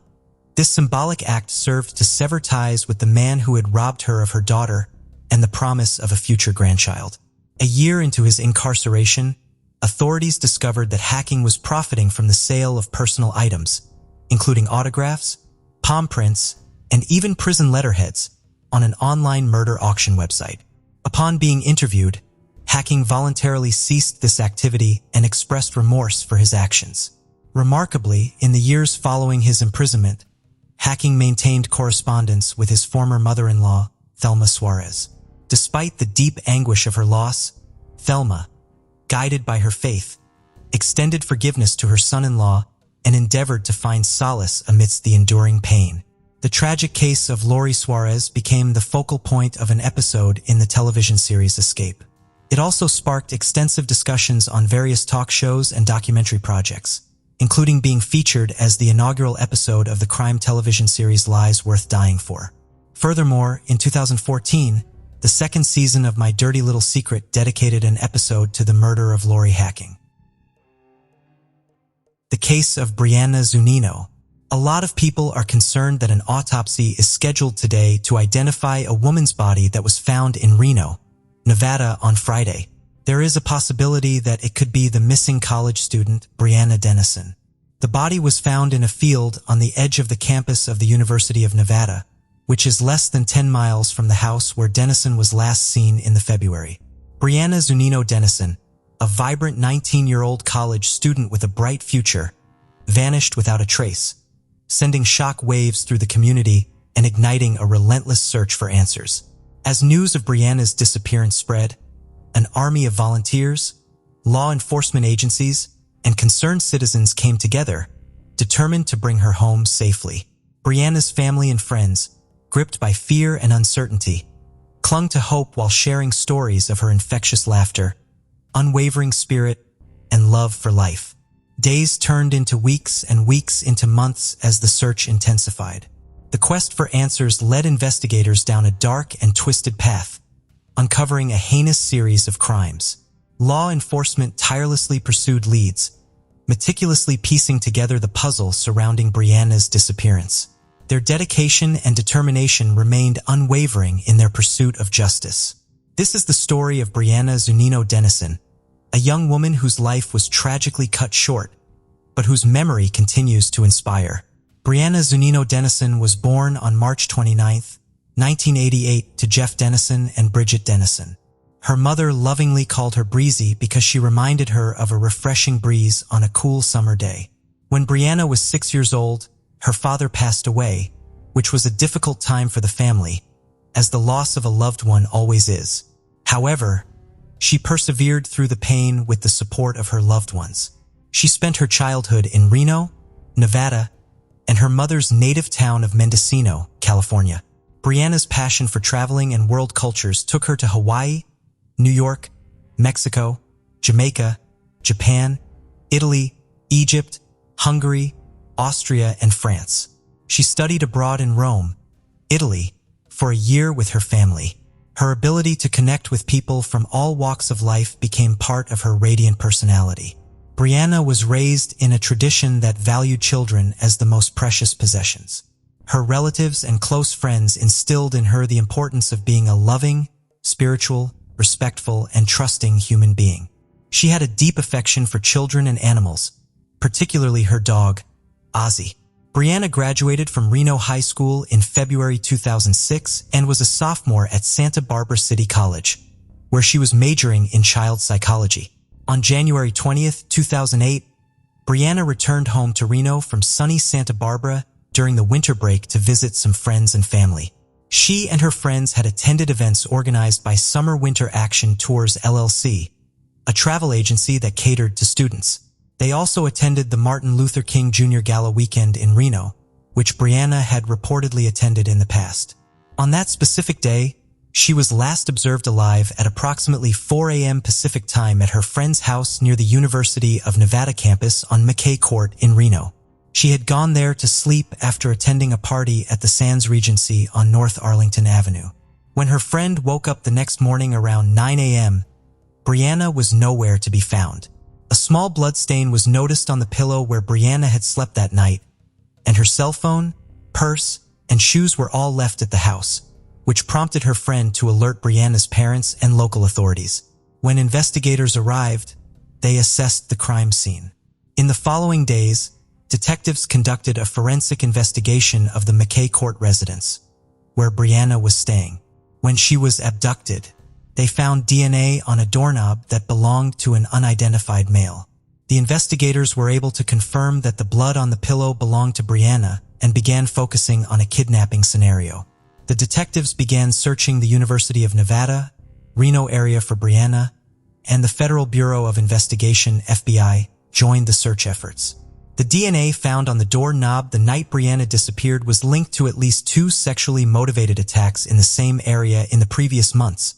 this symbolic act served to sever ties with the man who had robbed her of her daughter and the promise of a future grandchild. A year into his incarceration, authorities discovered that Hacking was profiting from the sale of personal items, including autographs, palm prints, and even prison letterheads, on an online murder auction website. Upon being interviewed, Hacking voluntarily ceased this activity and expressed remorse for his actions. Remarkably, in the years following his imprisonment, Hacking maintained correspondence with his former mother-in-law, Thelma Suarez. Despite the deep anguish of her loss, Thelma, guided by her faith, extended forgiveness to her son-in-law and endeavored to find solace amidst the enduring pain. The tragic case of Lorie Suarez became the focal point of an episode in the television series Escape. It also sparked extensive discussions on various talk shows and documentary projects, including being featured as the inaugural episode of the crime television series Lies Worth Dying For. Furthermore, in 2014, the second season of My Dirty Little Secret dedicated an episode to the murder of Lorie Hacking. The case of Brianna Zunino. A lot of people are concerned that an autopsy is scheduled today to identify a woman's body that was found in Reno, Nevada on Friday. There is a possibility that it could be the missing college student, Brianna Denison. The body was found in a field on the edge of the campus of the University of Nevada, which is less than 10 miles from the house where Denison was last seen in February. Brianna Zunino Denison, a vibrant 19-year-old college student with a bright future, vanished without a trace, sending shock waves through the community and igniting a relentless search for answers. As news of Brianna's disappearance spread, an army of volunteers, law enforcement agencies, and concerned citizens came together, determined to bring her home safely. Brianna's family and friends, gripped by fear and uncertainty, clung to hope while sharing stories of her infectious laughter, unwavering spirit, and love for life. Days turned into weeks and weeks into months as the search intensified. The quest for answers led investigators down a dark and twisted path, uncovering a heinous series of crimes. Law enforcement tirelessly pursued leads, meticulously piecing together the puzzle surrounding Brianna's disappearance. Their dedication and determination remained unwavering in their pursuit of justice. This is the story of Brianna Zunino Denison, a young woman whose life was tragically cut short, but whose memory continues to inspire. Brianna Zunino Denison was born on March 29, 1988 to Jeff Denison and Bridget Denison. Her mother lovingly called her Breezy because she reminded her of a refreshing breeze on a cool summer day. When Brianna was 6 years old, her father passed away, which was a difficult time for the family, as the loss of a loved one always is. However, she persevered through the pain with the support of her loved ones. She spent her childhood in Reno, Nevada, and her mother's native town of Mendocino, California. Brianna's passion for traveling and world cultures took her to Hawaii, New York, Mexico, Jamaica, Japan, Italy, Egypt, Hungary, Austria, and France. She studied abroad in Rome, Italy, for a year with her family. Her ability to connect with people from all walks of life became part of her radiant personality. Brianna was raised in a tradition that valued children as the most precious possessions. Her relatives and close friends instilled in her the importance of being a loving, spiritual, respectful, and trusting human being. She had a deep affection for children and animals, particularly her dog, Ozzy. Brianna graduated from Reno High School in February 2006 and was a sophomore at Santa Barbara City College, where she was majoring in child psychology. On January 20th, 2008, Brianna returned home to Reno from sunny Santa Barbara during the winter break to visit some friends and family. She and her friends had attended events organized by Summer Winter Action Tours LLC, a travel agency that catered to students. They also attended the Martin Luther King Jr. Gala weekend in Reno, which Brianna had reportedly attended in the past. On that specific day, she was last observed alive at approximately 4 a.m. Pacific time at her friend's house near the University of Nevada campus on McKay Court in Reno. She had gone there to sleep after attending a party at the Sands Regency on North Arlington Avenue. When her friend woke up the next morning around 9 a.m., Brianna was nowhere to be found. A small blood stain was noticed on the pillow where Brianna had slept that night, and her cell phone, purse, and shoes were all left at the house, which prompted her friend to alert Brianna's parents and local authorities. When investigators arrived, they assessed the crime scene. In the following days, detectives conducted a forensic investigation of the McKay Court residence, where Brianna was staying. When she was abducted, they found DNA on a doorknob that belonged to an unidentified male. The investigators were able to confirm that the blood on the pillow belonged to Brianna and began focusing on a kidnapping scenario. The detectives began searching the University of Nevada, Reno area for Brianna, and the Federal Bureau of Investigation, FBI, joined the search efforts. The DNA found on the doorknob the night Brianna disappeared was linked to at least 2 sexually motivated attacks in the same area in the previous months,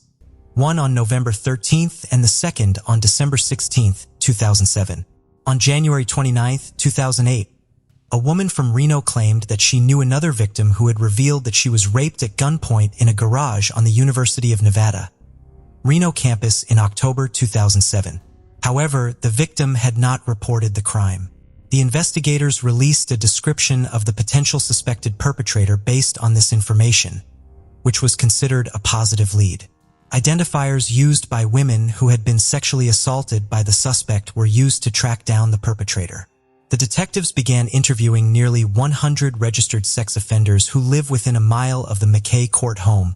one on November 13th and the second on December 16th, 2007. On January 29th, 2008, a woman from Reno claimed that she knew another victim who had revealed that she was raped at gunpoint in a garage on the University of Nevada, Reno campus in October 2007. However, the victim had not reported the crime. The investigators released a description of the potential suspected perpetrator based on this information, which was considered a positive lead. Identifiers used by women who had been sexually assaulted by the suspect were used to track down the perpetrator. The detectives began interviewing nearly 100 registered sex offenders who live within a mile of the McKay Court home,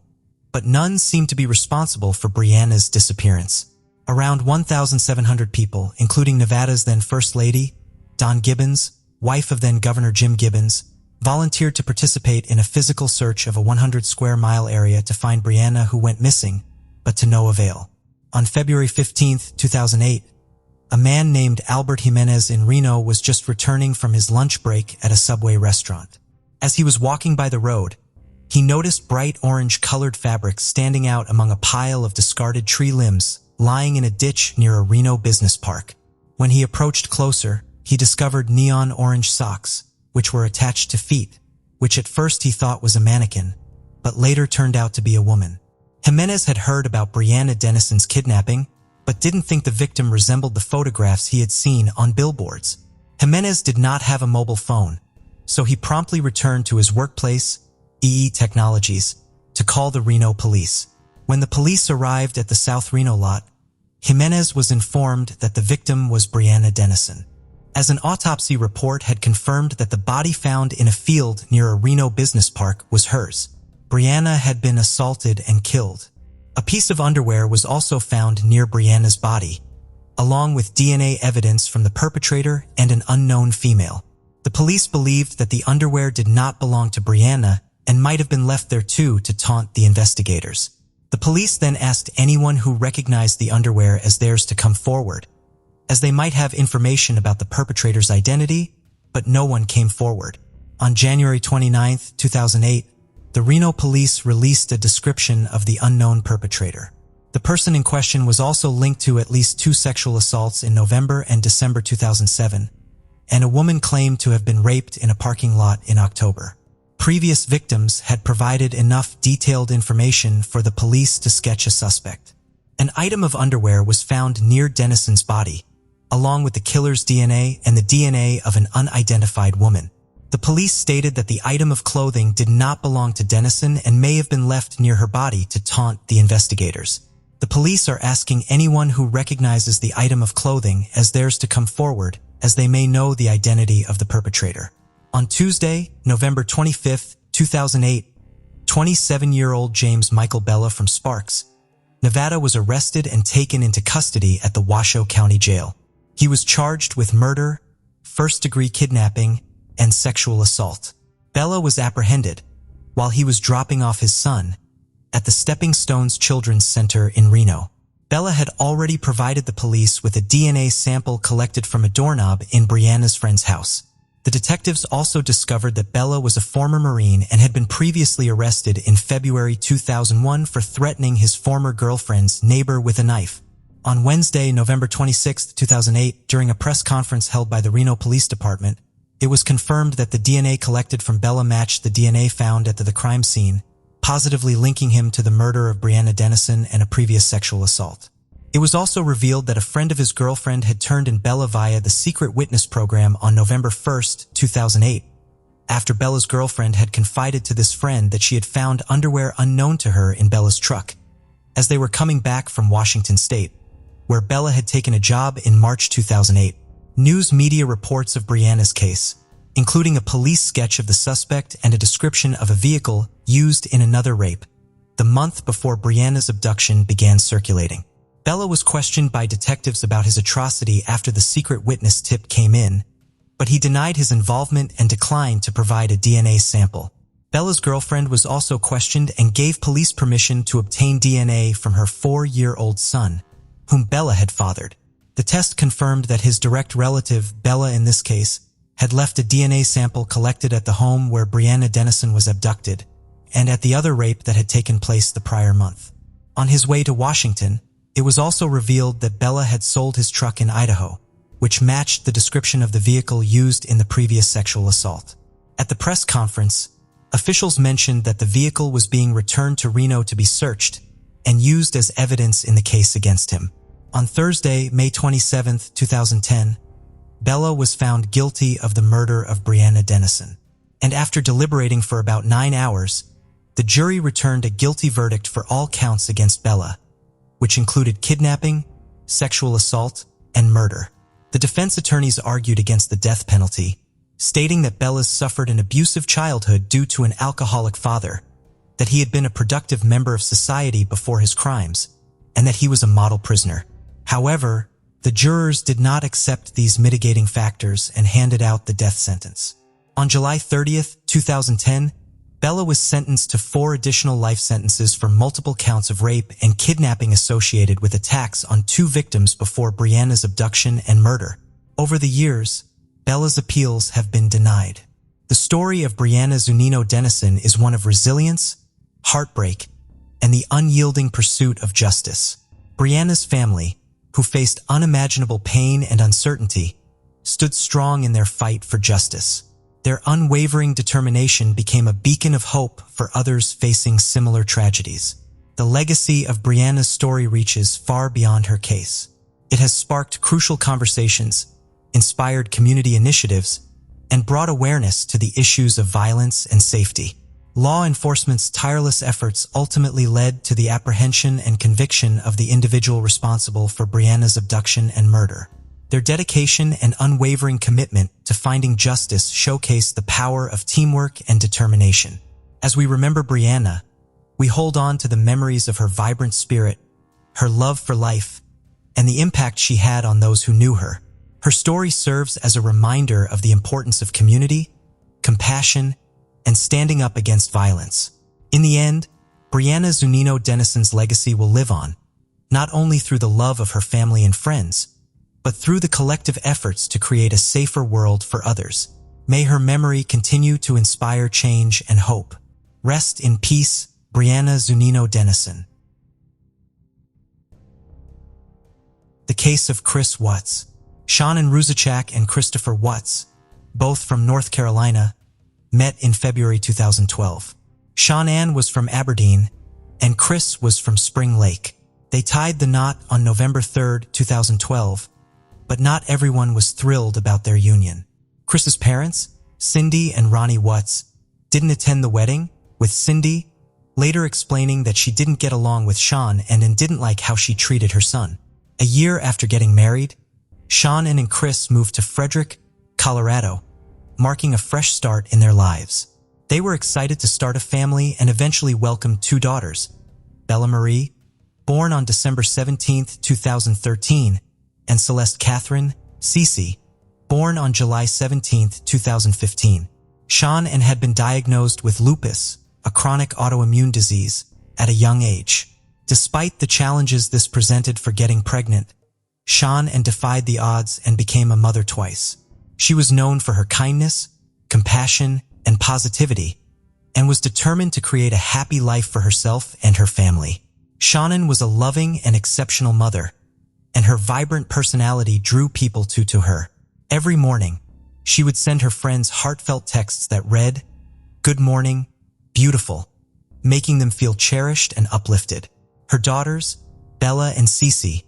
but none seemed to be responsible for Brianna's disappearance. Around 1,700 people, including Nevada's then First Lady, Dawn Gibbons, wife of then Governor Jim Gibbons, volunteered to participate in a physical search of a 100-square-mile area to find Brianna, who went missing, but to no avail. On February 15, 2008, a man named Albert Jimenez in Reno was just returning from his lunch break at a Subway restaurant. As he was walking by the road, he noticed bright orange-colored fabric standing out among a pile of discarded tree limbs lying in a ditch near a Reno business park. When he approached closer, he discovered neon orange socks, which were attached to feet, which at first he thought was a mannequin, but later turned out to be a woman. Jimenez had heard about Brianna Denison's kidnapping, but didn't think the victim resembled the photographs he had seen on billboards. Jimenez did not have a mobile phone, so he promptly returned to his workplace, EE Technologies, to call the Reno police. When the police arrived at the South Reno lot, Jimenez was informed that the victim was Brianna Denison. As an autopsy report had confirmed that the body found in a field near a Reno business park was hers, Brianna had been assaulted and killed. A piece of underwear was also found near Brianna's body, along with DNA evidence from the perpetrator and an unknown female. The police believed that the underwear did not belong to Brianna and might have been left there too to taunt the investigators. The police then asked anyone who recognized the underwear as theirs to come forward, as they might have information about the perpetrator's identity, but no one came forward. On January 29, 2008, the Reno police released a description of the unknown perpetrator. The person in question was also linked to at least 2 sexual assaults in November and December 2007, and a woman claimed to have been raped in a parking lot in October. Previous victims had provided enough detailed information for the police to sketch a suspect. An item of underwear was found near Denison's body, along with the killer's DNA and the DNA of an unidentified woman. The police stated that the item of clothing did not belong to Denison and may have been left near her body to taunt the investigators. The police are asking anyone who recognizes the item of clothing as theirs to come forward, as they may know the identity of the perpetrator. On Tuesday, November 25, 2008, 27-year-old James Michael Bella from Sparks, Nevada was arrested and taken into custody at the Washoe County Jail. He was charged with murder, first-degree kidnapping, and sexual assault. Bella was apprehended while he was dropping off his son at the Stepping Stones Children's Center in Reno. Bella had already provided the police with a DNA sample collected from a doorknob in Brianna's friend's house. The detectives also discovered that Bella was a former Marine and had been previously arrested in February 2001 for threatening his former girlfriend's neighbor with a knife. On Wednesday, November 26, 2008, during a press conference held by the Reno Police Department, it was confirmed that the DNA collected from Bella matched the DNA found at the crime scene, positively linking him to the murder of Brianna Denison and a previous sexual assault. It was also revealed that a friend of his girlfriend had turned in Bella via the secret witness program on November 1, 2008, after Bella's girlfriend had confided to this friend that she had found underwear unknown to her in Bella's truck, as they were coming back from Washington State, where Bella had taken a job in March 2008. News media reports of Brianna's case, including a police sketch of the suspect and a description of a vehicle used in another rape, the month before Brianna's abduction began circulating. Bella was questioned by detectives about his atrocity after the secret witness tip came in, but he denied his involvement and declined to provide a DNA sample. Bella's girlfriend was also questioned and gave police permission to obtain DNA from her 4-year-old son, whom Bella had fathered. The test confirmed that his direct relative, Bella in this case, had left a DNA sample collected at the home where Brianna Denison was abducted, and at the other rape that had taken place the prior month. On his way to Washington, it was also revealed that Bella had sold his truck in Idaho, which matched the description of the vehicle used in the previous sexual assault. At the press conference, officials mentioned that the vehicle was being returned to Reno to be searched and used as evidence in the case against him. On Thursday, May 27, 2010, Bella was found guilty of the murder of Brianna Denison, and after deliberating for about 9 hours, the jury returned a guilty verdict for all counts against Bella, which included kidnapping, sexual assault, and murder. The defense attorneys argued against the death penalty, stating that Bella suffered an abusive childhood due to an alcoholic father, that he had been a productive member of society before his crimes, and that he was a model prisoner. However, the jurors did not accept these mitigating factors and handed out the death sentence. On July 30, 2010, Bella was sentenced to 4 additional life sentences for multiple counts of rape and kidnapping associated with attacks on 2 victims before Brianna's abduction and murder. Over the years, Bella's appeals have been denied. The story of Brianna Zunino Denison is one of resilience, heartbreak, and the unyielding pursuit of justice. Brianna's family, who faced unimaginable pain and uncertainty, stood strong in their fight for justice. Their unwavering determination became a beacon of hope for others facing similar tragedies. The legacy of Brianna's story reaches far beyond her case. It has sparked crucial conversations, inspired community initiatives, and brought awareness to the issues of violence and safety. Law enforcement's tireless efforts ultimately led to the apprehension and conviction of the individual responsible for Brianna's abduction and murder. Their dedication and unwavering commitment to finding justice showcase the power of teamwork and determination. As we remember Brianna, we hold on to the memories of her vibrant spirit, her love for life, and the impact she had on those who knew her. Her story serves as a reminder of the importance of community, compassion, and standing up against violence. In the end, Brianna Zunino Denison's legacy will live on, not only through the love of her family and friends, but through the collective efforts to create a safer world for others. May her memory continue to inspire change and hope. Rest in peace, Brianna Zunino Denison. The case of Chris Watts. Shannon Ruzichak and Christopher Watts, both from North Carolina, met in February 2012. Shanann was from Aberdeen, and Chris was from Spring Lake. They tied the knot on November 3, 2012, but not everyone was thrilled about their union. Chris's parents, Cindy and Ronnie Watts, didn't attend the wedding, with Cindy later explaining that she didn't get along with Shanann and didn't like how she treated her son. A year after getting married, Shanann and Chris moved to Frederick, Colorado, marking a fresh start in their lives. They were excited to start a family and eventually welcomed 2 daughters, Bella Marie, born on December 17, 2013, and Celeste Catherine, Cece, born on July 17, 2015. Shanann had been diagnosed with lupus, a chronic autoimmune disease, at a young age. Despite the challenges this presented for getting pregnant, Shanann defied the odds and became a mother twice. She was known for her kindness, compassion, and positivity, and was determined to create a happy life for herself and her family. Shanann was a loving and exceptional mother, and her vibrant personality drew people to her. Every morning, she would send her friends heartfelt texts that read, "Good morning, beautiful," making them feel cherished and uplifted. Her daughters, Bella and Cece,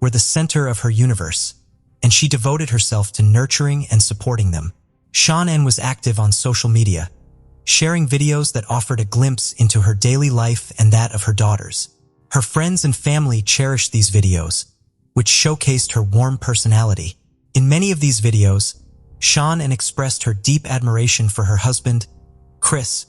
were the center of her universe, and she devoted herself to nurturing and supporting them. Shanann was active on social media, sharing videos that offered a glimpse into her daily life and that of her daughters. Her friends and family cherished these videos, which showcased her warm personality. In many of these videos, Shanann expressed her deep admiration for her husband, Chris,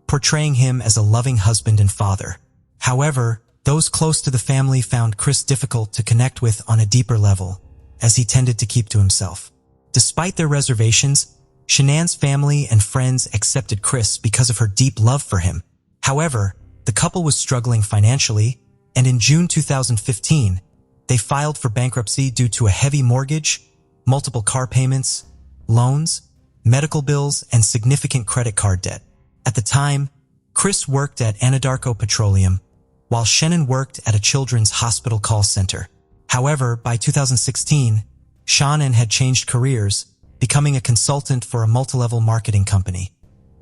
portraying him as a loving husband and father. However, those close to the family found Chris difficult to connect with on a deeper level, as he tended to keep to himself. Despite their reservations, Shanann's family and friends accepted Chris because of her deep love for him. However, the couple was struggling financially, and in June 2015, they filed for bankruptcy due to a heavy mortgage, multiple car payments, loans, medical bills, and significant credit card debt. At the time, Chris worked at Anadarko Petroleum, while Shanann worked at a children's hospital call center. However, by 2016, Shanann had changed careers, becoming a consultant for a multi-level marketing company,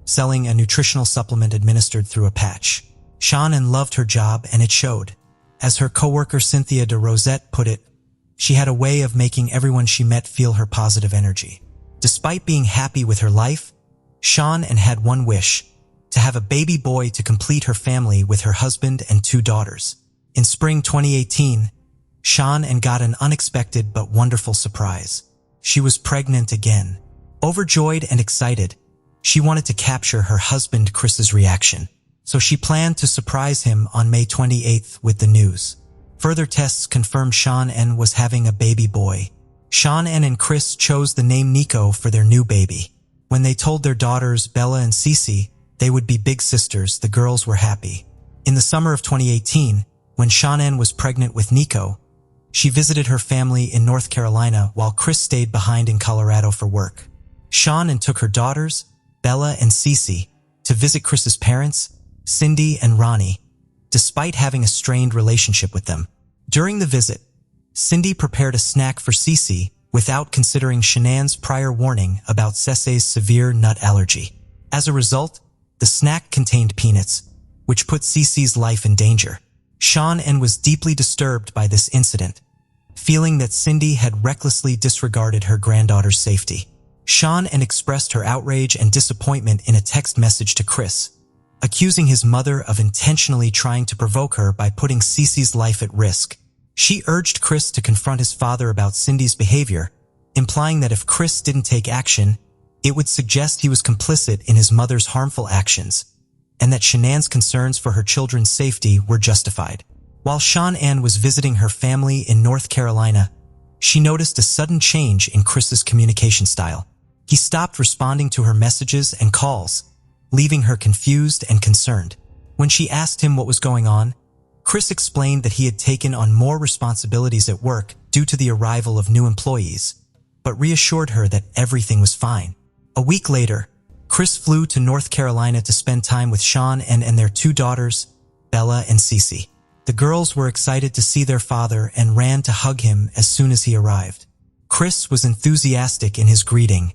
selling a nutritional supplement administered through a patch. Shanann loved her job, and it showed. As her coworker Cynthia de Rosette put it, she had a way of making everyone she met feel her positive energy. Despite being happy with her life, Shanann had one wish: to have a baby boy to complete her family with her husband and 2 daughters. In spring 2018, Shanann got an unexpected but wonderful surprise. She was pregnant again. Overjoyed and excited, she wanted to capture her husband Chris's reaction, so she planned to surprise him on May 28th with the news. Further tests confirmed Shanann was having a baby boy. Shanann and Chris chose the name Nico for their new baby. When they told their daughters Bella and Cece they would be big sisters, the girls were happy. In the summer of 2018, when Shanann was pregnant with Nico, she visited her family in North Carolina while Chris stayed behind in Colorado for work. Shanann took her daughters, Bella and Cece, to visit Chris's parents, Cindy and Ronnie, despite having a strained relationship with them. During the visit, Cindy prepared a snack for Cece without considering Shanann's prior warning about Cece's severe nut allergy. As a result, the snack contained peanuts, which put Cece's life in danger. Shanann was deeply disturbed by this incident, feeling that Cindy had recklessly disregarded her granddaughter's safety. Shanann expressed her outrage and disappointment in a text message to Chris, accusing his mother of intentionally trying to provoke her by putting Cece's life at risk. She urged Chris to confront his father about Cindy's behavior, implying that if Chris didn't take action, it would suggest he was complicit in his mother's harmful actions, and that Shanann's concerns for her children's safety were justified. While Shanann was visiting her family in North Carolina, she noticed a sudden change in Chris's communication style. He stopped responding to her messages and calls, leaving her confused and concerned. When she asked him what was going on, Chris explained that he had taken on more responsibilities at work due to the arrival of new employees, but reassured her that everything was fine. A week later, Chris flew to North Carolina to spend time with Shanann and their 2 daughters, Bella and Cece. The girls were excited to see their father and ran to hug him as soon as he arrived. Chris was enthusiastic in his greeting,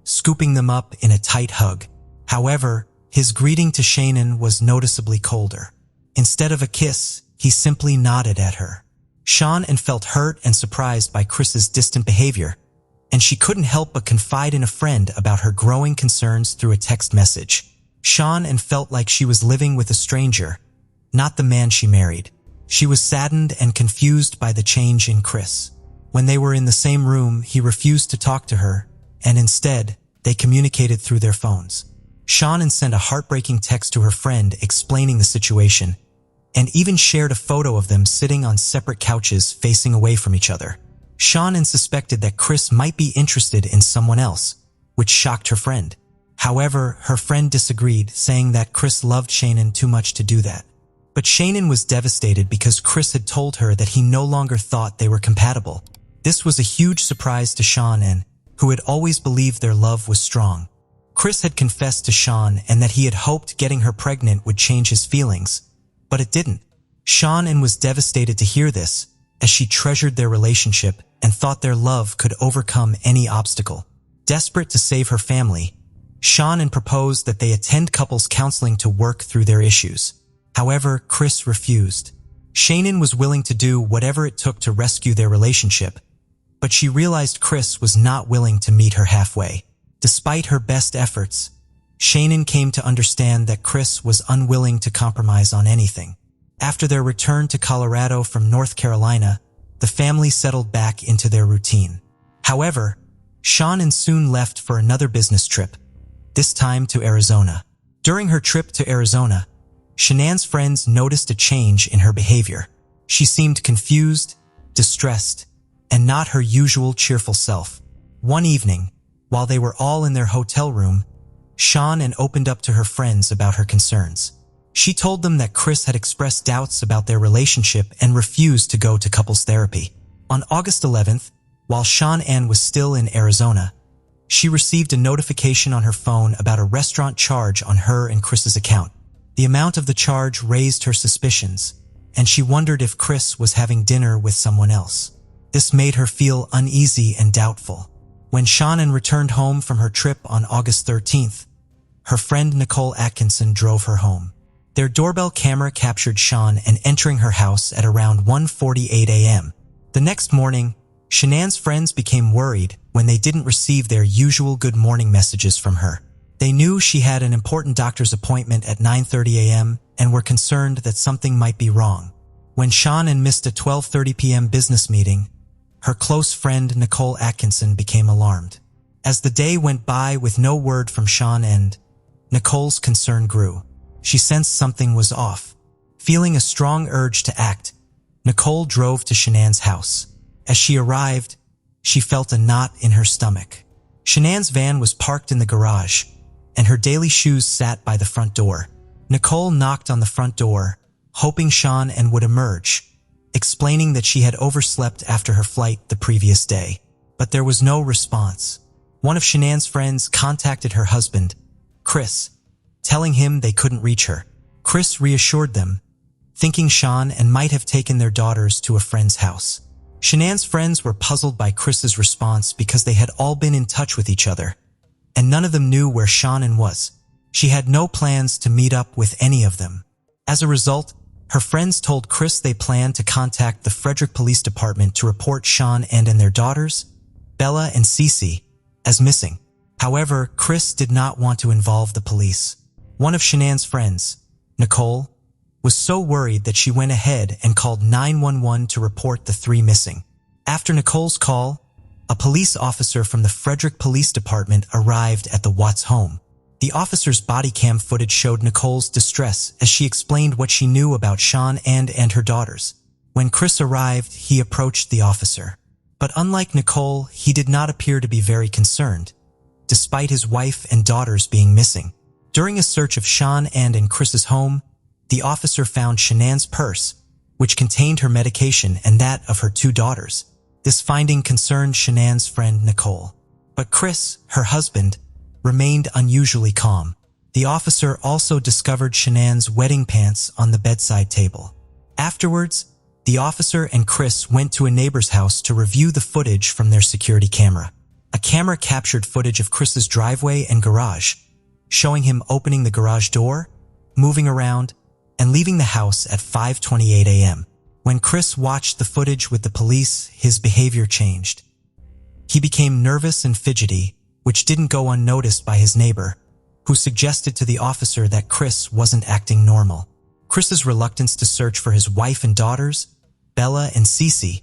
scooping them up in a tight hug. However, his greeting to Shannon was noticeably colder. Instead of a kiss, he simply nodded at her. Shannon felt hurt and surprised by Chris's distant behavior, and she couldn't help but confide in a friend about her growing concerns through a text message. Shannon felt like she was living with a stranger, not the man she married. She was saddened and confused by the change in Chris. When they were in the same room, he refused to talk to her, and instead, they communicated through their phones. Shannon sent a heartbreaking text to her friend explaining the situation, and even shared a photo of them sitting on separate couches facing away from each other. Shannon suspected that Chris might be interested in someone else, which shocked her friend. However, her friend disagreed, saying that Chris loved Shannon too much to do that. But Shannon was devastated because Chris had told her that he no longer thought they were compatible. This was a huge surprise to Shannon, who had always believed their love was strong. Chris had confessed to Shannon and that he had hoped getting her pregnant would change his feelings, but it didn't. Shannon was devastated to hear this, as she treasured their relationship and thought their love could overcome any obstacle. Desperate to save her family, Shannon proposed that they attend couples counseling to work through their issues. However, Chris refused. Shannon was willing to do whatever it took to rescue their relationship, but she realized Chris was not willing to meet her halfway. Despite her best efforts, Shannon came to understand that Chris was unwilling to compromise on anything. After their return to Colorado from North Carolina, the family settled back into their routine. However, Shannon soon left for another business trip, this time to Arizona. During her trip to Arizona, Shannon's friends noticed a change in her behavior. She seemed confused, distressed, and not her usual cheerful self. One evening, while they were all in their hotel room, Shannon opened up to her friends about her concerns. She told them that Chris had expressed doubts about their relationship and refused to go to couples therapy. On August 11th, while Shannon was still in Arizona, she received a notification on her phone about a restaurant charge on her and Chris's account. The amount of the charge raised her suspicions, and she wondered if Chris was having dinner with someone else. This made her feel uneasy and doubtful. When Shannon returned home from her trip on August 13th, her friend Nicole Atkinson drove her home. Their doorbell camera captured Shannon entering her house at around 1:48 a.m. The next morning, Shannon's friends became worried when they didn't receive their usual good morning messages from her. They knew she had an important doctor's appointment at 9:30 a.m. and were concerned that something might be wrong. When Shannon missed a 12:30 p.m. business meeting, her close friend Nicole Atkinson became alarmed. As the day went by with no word from Shannon, Nicole's concern grew. She sensed something was off. Feeling a strong urge to act, Nicole drove to Shannon's house. As she arrived, she felt a knot in her stomach. Shannon's van was parked in the garage, and her daily shoes sat by the front door. Nicole knocked on the front door, hoping Shannon would emerge, explaining that she had overslept after her flight the previous day. But there was no response. One of Shannon's friends contacted her husband, Chris, telling him they couldn't reach her. Chris reassured them, thinking Shannon might have taken their daughters to a friend's house. Shannon's friends were puzzled by Chris's response because they had all been in touch with each other, and none of them knew where Shannon was. She had no plans to meet up with any of them. As a result, her friends told Chris they planned to contact the Frederick Police Department to report Shannon and their daughters, Bella and Cece, as missing. However, Chris did not want to involve the police. One of Shannon's friends, Nicole, was so worried that she went ahead and called 911 to report the three missing. After Nicole's call, a police officer from the Frederick Police Department arrived at the Watts home. The officer's body cam footage showed Nicole's distress as she explained what she knew about Shannon and her daughters. When Chris arrived, he approached the officer. But unlike Nicole, he did not appear to be very concerned, despite his wife and daughters being missing. During a search of Shannon and Chris's home, the officer found Shannon's purse, which contained her medication and that of her two daughters. This finding concerned Shannon's friend Nicole. But Chris, her husband, remained unusually calm. The officer also discovered Shannon's wedding pants on the bedside table. Afterwards, the officer and Chris went to a neighbor's house to review the footage from their security camera. A camera captured footage of Chris's driveway and garage, showing him opening the garage door, moving around, and leaving the house at 5:28 a.m. When Chris watched the footage with the police, his behavior changed. He became nervous and fidgety, which didn't go unnoticed by his neighbor, who suggested to the officer that Chris wasn't acting normal. Chris's reluctance to search for his wife and daughters, Bella and Cece,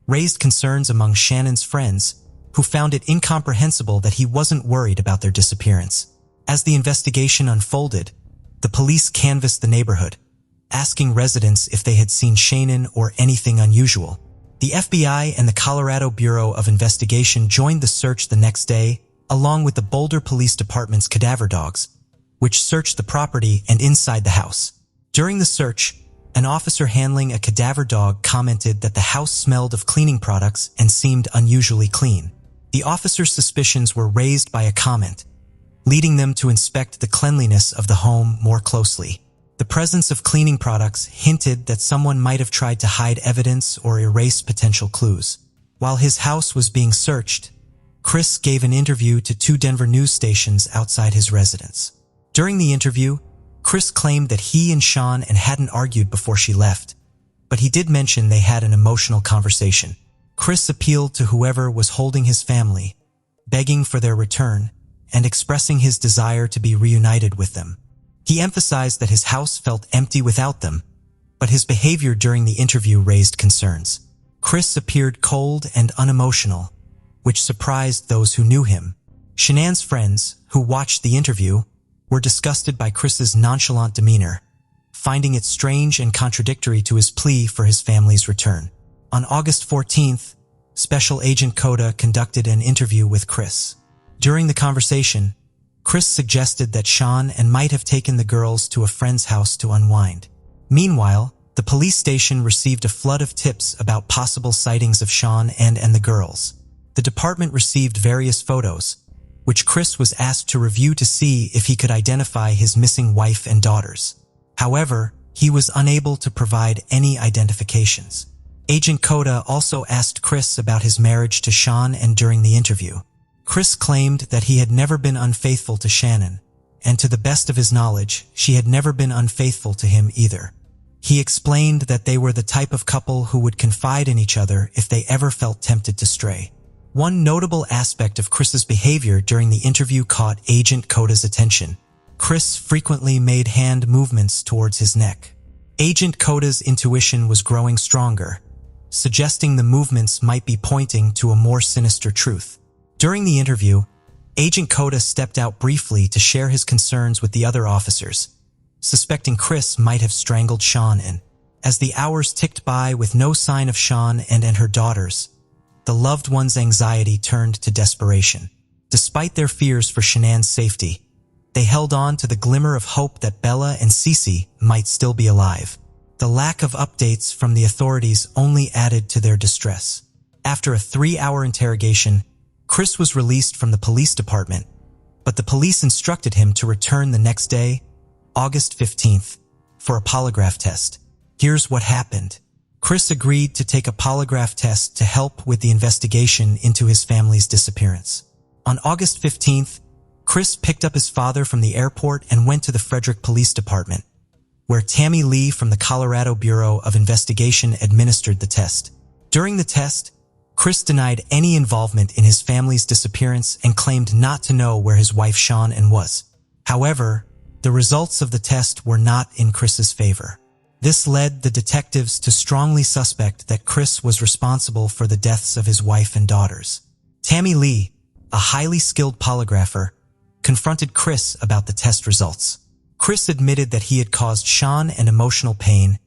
raised concerns among Shannon's friends, who found it incomprehensible that he wasn't worried about their disappearance. As the investigation unfolded, the police canvassed the neighborhood, asking residents if they had seen Shannon or anything unusual. The FBI and the Colorado Bureau of Investigation joined the search the next day, along with the Boulder Police Department's cadaver dogs, which searched the property and inside the house. During the search, an officer handling a cadaver dog commented that the house smelled of cleaning products and seemed unusually clean. The officer's suspicions were raised by a comment, leading them to inspect the cleanliness of the home more closely. The presence of cleaning products hinted that someone might have tried to hide evidence or erase potential clues. While his house was being searched, Chris gave an interview to 2 Denver news stations outside his residence. During the interview, Chris claimed that he and Sean hadn't argued before she left, but he did mention they had an emotional conversation. Chris appealed to whoever was holding his family, begging for their return and expressing his desire to be reunited with them. He emphasized that his house felt empty without them, but his behavior during the interview raised concerns. Chris appeared cold and unemotional, which surprised those who knew him. Shannon's friends, who watched the interview, were disgusted by Chris's nonchalant demeanor, finding it strange and contradictory to his plea for his family's return. On August 14th, Special Agent Coda conducted an interview with Chris. During the conversation, Chris suggested that Sean might have taken the girls to a friend's house to unwind. Meanwhile, the police station received a flood of tips about possible sightings of Sean and the girls. The department received various photos, which Chris was asked to review to see if he could identify his missing wife and daughters. However, he was unable to provide any identifications. Agent Coda also asked Chris about his marriage to Sean during the interview. Chris claimed that he had never been unfaithful to Shannon, and to the best of his knowledge, she had never been unfaithful to him either. He explained that they were the type of couple who would confide in each other if they ever felt tempted to stray. One notable aspect of Chris's behavior during the interview caught Agent Coda's attention. Chris frequently made hand movements towards his neck. Agent Coda's intuition was growing stronger, suggesting the movements might be pointing to a more sinister truth. During the interview, Agent Coda stepped out briefly to share his concerns with the other officers, suspecting Chris might have strangled Sean. As the hours ticked by with no sign of Sean and her daughters, the loved one's anxiety turned to desperation. Despite their fears for Shannon's safety, they held on to the glimmer of hope that Bella and Cece might still be alive. The lack of updates from the authorities only added to their distress. After a 3-hour interrogation, Chris was released from the police department, but the police instructed him to return the next day, August 15th, for a polygraph test. Here's what happened. Chris agreed to take a polygraph test to help with the investigation into his family's disappearance. On August 15th, Chris picked up his father from the airport and went to the Frederick Police Department, where Tammy Lee from the Colorado Bureau of Investigation administered the test. During the test, Chris denied any involvement in his family's disappearance and claimed not to know where his wife Sean was. However, the results of the test were not in Chris's favor. This led the detectives to strongly suspect that Chris was responsible for the deaths of his wife and daughters. Tammy Lee, a highly skilled polygrapher, confronted Chris about the test results. Chris admitted that he had caused Sean emotional pain,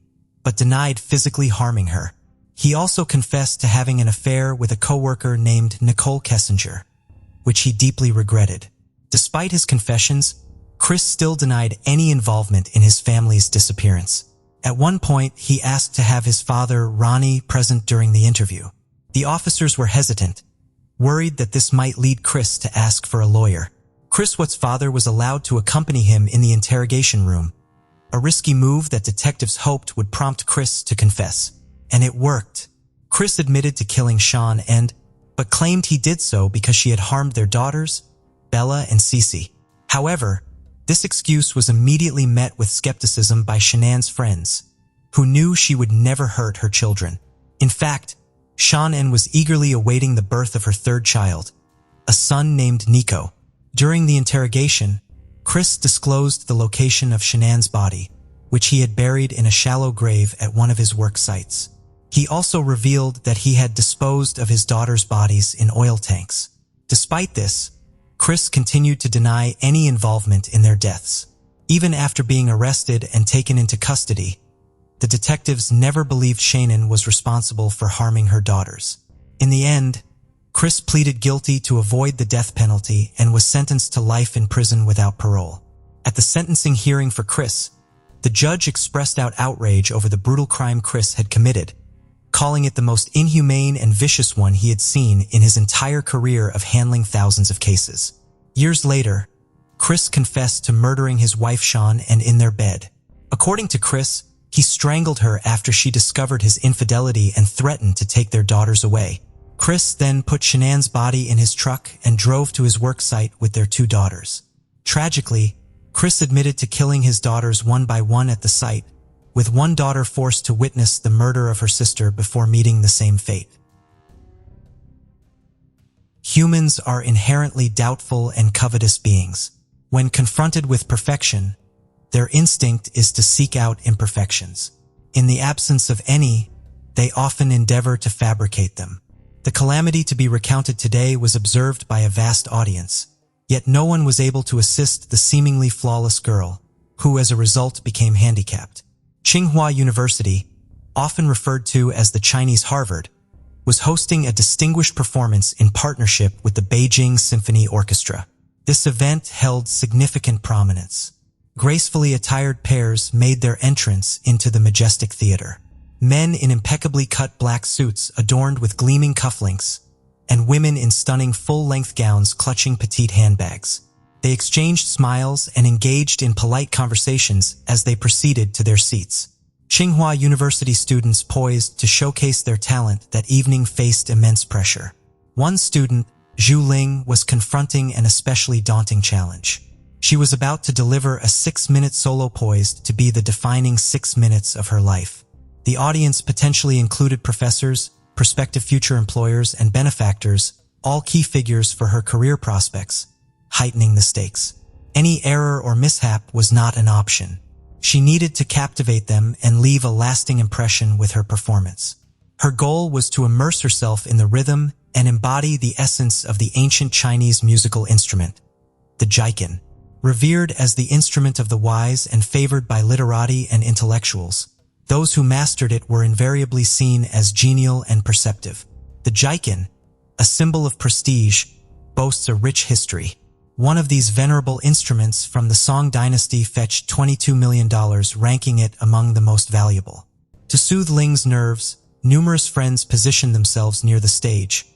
but denied physically harming her. He also confessed to having an affair with a coworker named Nicole Kessinger, which he deeply regretted. Despite his confessions, Chris still denied any involvement in his family's disappearance. At one point, he asked to have his father, Ronnie, present during the interview. The officers were hesitant, worried that this might lead Chris to ask for a lawyer. Chris' father was allowed to accompany him in the interrogation room, a risky move that detectives hoped would prompt Chris to confess. And it worked. Chris admitted to killing Sean but claimed he did so because she had harmed their daughters, Bella and Cece. However, This excuse was immediately met with skepticism by Shanann's friends, who knew she would never hurt her children. In fact, Shanann was eagerly awaiting the birth of her third child, a son named Nico. During the interrogation, Chris disclosed the location of Shanann's body, which he had buried in a shallow grave at one of his work sites. He also revealed that he had disposed of his daughter's bodies in oil tanks. Despite this, Chris continued to deny any involvement in their deaths. Even after being arrested and taken into custody, the detectives never believed Shanann was responsible for harming her daughters. In the end, Chris pleaded guilty to avoid the death penalty and was sentenced to life in prison without parole. At the sentencing hearing for Chris, the judge expressed outrage over the brutal crime Chris had committed, calling it the most inhumane and vicious one he had seen in his entire career of handling thousands of cases. Years later, Chris confessed to murdering his wife Shanann and in their bed. According to Chris, he strangled her after she discovered his infidelity and threatened to take their daughters away. Chris then put Shanann's body in his truck and drove to his work site with their two daughters. Tragically, Chris admitted to killing his daughters one by one at the site, with one daughter forced to witness the murder of her sister before meeting the same fate. Humans are inherently doubtful and covetous beings. When confronted with perfection, their instinct is to seek out imperfections. In the absence of any, they often endeavor to fabricate them. The calamity to be recounted today was observed by a vast audience, yet no one was able to assist the seemingly flawless girl, who as a result became handicapped. Tsinghua University, often referred to as the Chinese Harvard, was hosting a distinguished performance in partnership with the Beijing Symphony Orchestra. This event held significant prominence. Gracefully attired pairs made their entrance into the majestic theater. Men in impeccably cut black suits adorned with gleaming cufflinks, and women in stunning full-length gowns clutching petite handbags. They exchanged smiles and engaged in polite conversations as they proceeded to their seats. Tsinghua University students poised to showcase their talent that evening faced immense pressure. One student, Zhu Ling, was confronting an especially daunting challenge. She was about to deliver a 6-minute solo poised to be the defining 6 minutes of her life. The audience potentially included professors, prospective future employers, and benefactors, all key figures for her career prospects, heightening the stakes. Any error or mishap was not an option. She needed to captivate them and leave a lasting impression with her performance. Her goal was to immerse herself in the rhythm and embody the essence of the ancient Chinese musical instrument, the jiqin. Revered as the instrument of the wise and favored by literati and intellectuals, those who mastered it were invariably seen as genial and perceptive. The jiqin, a symbol of prestige, boasts a rich history. One of these venerable instruments from the Song dynasty fetched $22 million, ranking it among the most valuable. To soothe Ling's nerves, numerous friends positioned themselves near the stage,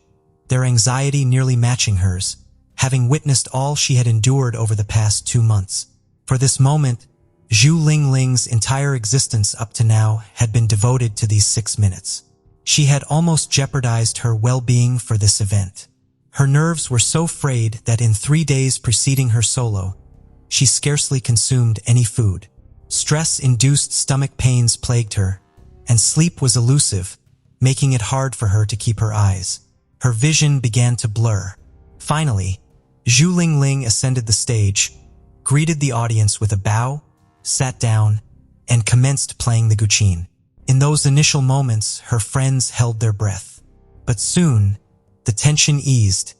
their anxiety nearly matching hers, having witnessed all she had endured over the past 2 months. For this moment, Zhu Ling's entire existence up to now had been devoted to these 6 minutes. She had almost jeopardized her well-being for this event. Her nerves were so frayed that in 3 days preceding her solo, she scarcely consumed any food. Stress-induced stomach pains plagued her, and sleep was elusive, making it hard for her to keep her eyes. Her vision began to blur. Finally, Zhu Ling ascended the stage, greeted the audience with a bow, sat down, and commenced playing the guqin. In those initial moments, her friends held their breath. But soon, the tension eased,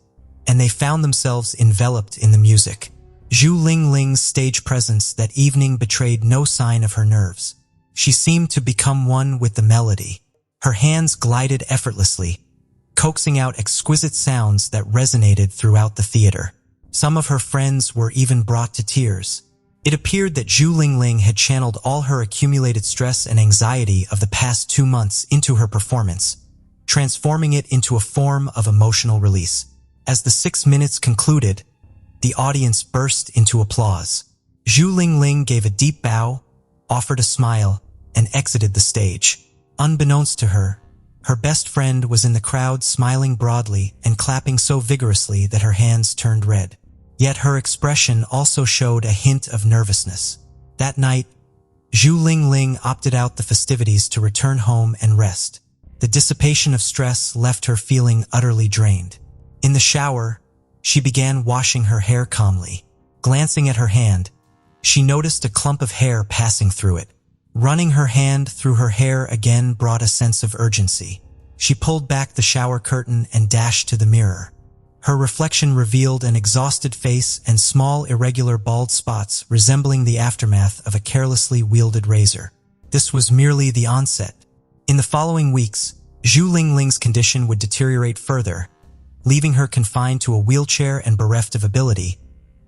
and they found themselves enveloped in the music. Zhu Ling's stage presence that evening betrayed no sign of her nerves. She seemed to become one with the melody. Her hands glided effortlessly, coaxing out exquisite sounds that resonated throughout the theater. Some of her friends were even brought to tears. It appeared that Zhu Ling had channeled all her accumulated stress and anxiety of the past 2 months into her performance, transforming it into a form of emotional release. As the 6 minutes concluded, the audience burst into applause. Zhu Ling gave a deep bow, offered a smile, and exited the stage. Unbeknownst to her, her best friend was in the crowd smiling broadly and clapping so vigorously that her hands turned red. Yet her expression also showed a hint of nervousness. That night, Zhu Ling opted out the festivities to return home and rest. The dissipation of stress left her feeling utterly drained. In the shower, she began washing her hair calmly. Glancing at her hand, she noticed a clump of hair passing through it. Running her hand through her hair again brought a sense of urgency. She pulled back the shower curtain and dashed to the mirror. Her reflection revealed an exhausted face and small irregular bald spots resembling the aftermath of a carelessly wielded razor. This was merely the onset. In the following weeks, Zhu Ling's condition would deteriorate further, leaving her confined to a wheelchair and bereft of ability,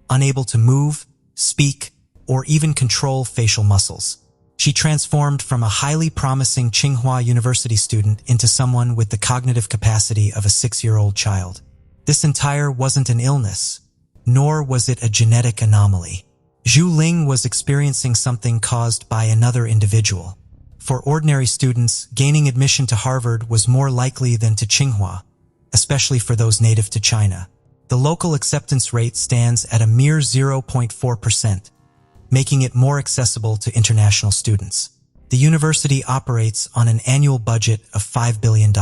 unable to move, speak, or even control facial muscles. She transformed from a highly promising Tsinghua University student into someone with the cognitive capacity of a 6-year-old child. This entire wasn't an illness, nor was it a genetic anomaly. Zhu Ling was experiencing something caused by another individual. For ordinary students, gaining admission to Harvard was more likely than to Tsinghua, especially for those native to China. The local acceptance rate stands at a mere 0.4%, making it more accessible to international students. The university operates on an annual budget of $5 billion.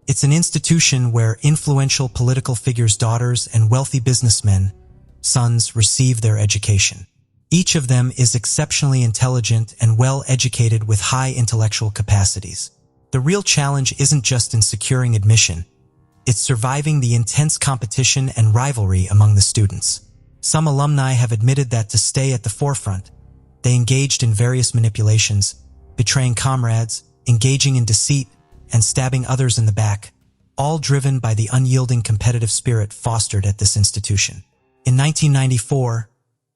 It's an institution where influential political figures' daughters and wealthy businessmen, sons, receive their education. Each of them is exceptionally intelligent and well-educated with high intellectual capacities. The real challenge isn't just in securing admission, it's surviving the intense competition and rivalry among the students. Some alumni have admitted that to stay at the forefront, they engaged in various manipulations, betraying comrades, engaging in deceit, and stabbing others in the back, all driven by the unyielding competitive spirit fostered at this institution. In 1994,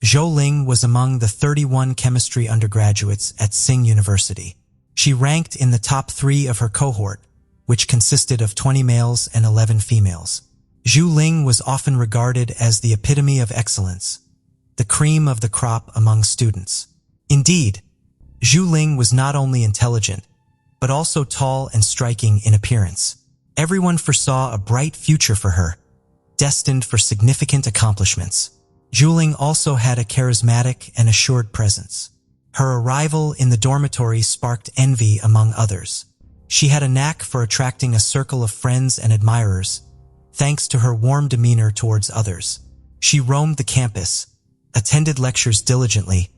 Zhu Ling was among the 31 chemistry undergraduates at Sing University. She ranked in the top 3 of her cohort, which consisted of 20 males and 11 females. Zhu Ling was often regarded as the epitome of excellence, the cream of the crop among students. Indeed, Zhu Ling was not only intelligent, but also tall and striking in appearance. Everyone foresaw a bright future for her, destined for significant accomplishments. Zhu Ling also had a charismatic and assured presence. Her arrival in the dormitory sparked envy among others. She had a knack for attracting a circle of friends and admirers, thanks to her warm demeanor towards others. She roamed the campus, attended lectures diligently,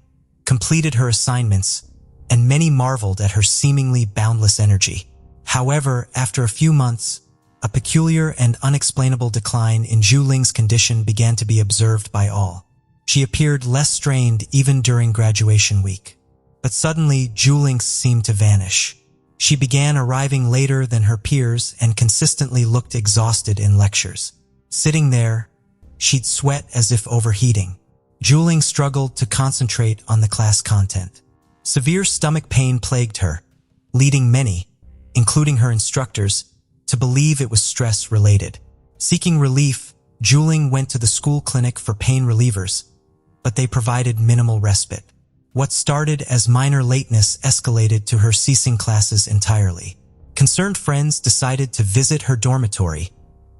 completed her assignments, and many marveled at her seemingly boundless energy. However, after a few months, a peculiar and unexplainable decline in Zhu Ling's condition began to be observed by all. She appeared less strained even during graduation week. But suddenly, Zhu Ling seemed to vanish. She began arriving later than her peers and consistently looked exhausted in lectures. Sitting there, she'd sweat as if overheating. Zhu Ling struggled to concentrate on the class content. Severe stomach pain plagued her, leading many, including her instructors, to believe it was stress-related. Seeking relief, Zhu Ling went to the school clinic for pain relievers, but they provided minimal respite. What started as minor lateness escalated to her ceasing classes entirely. Concerned friends decided to visit her dormitory,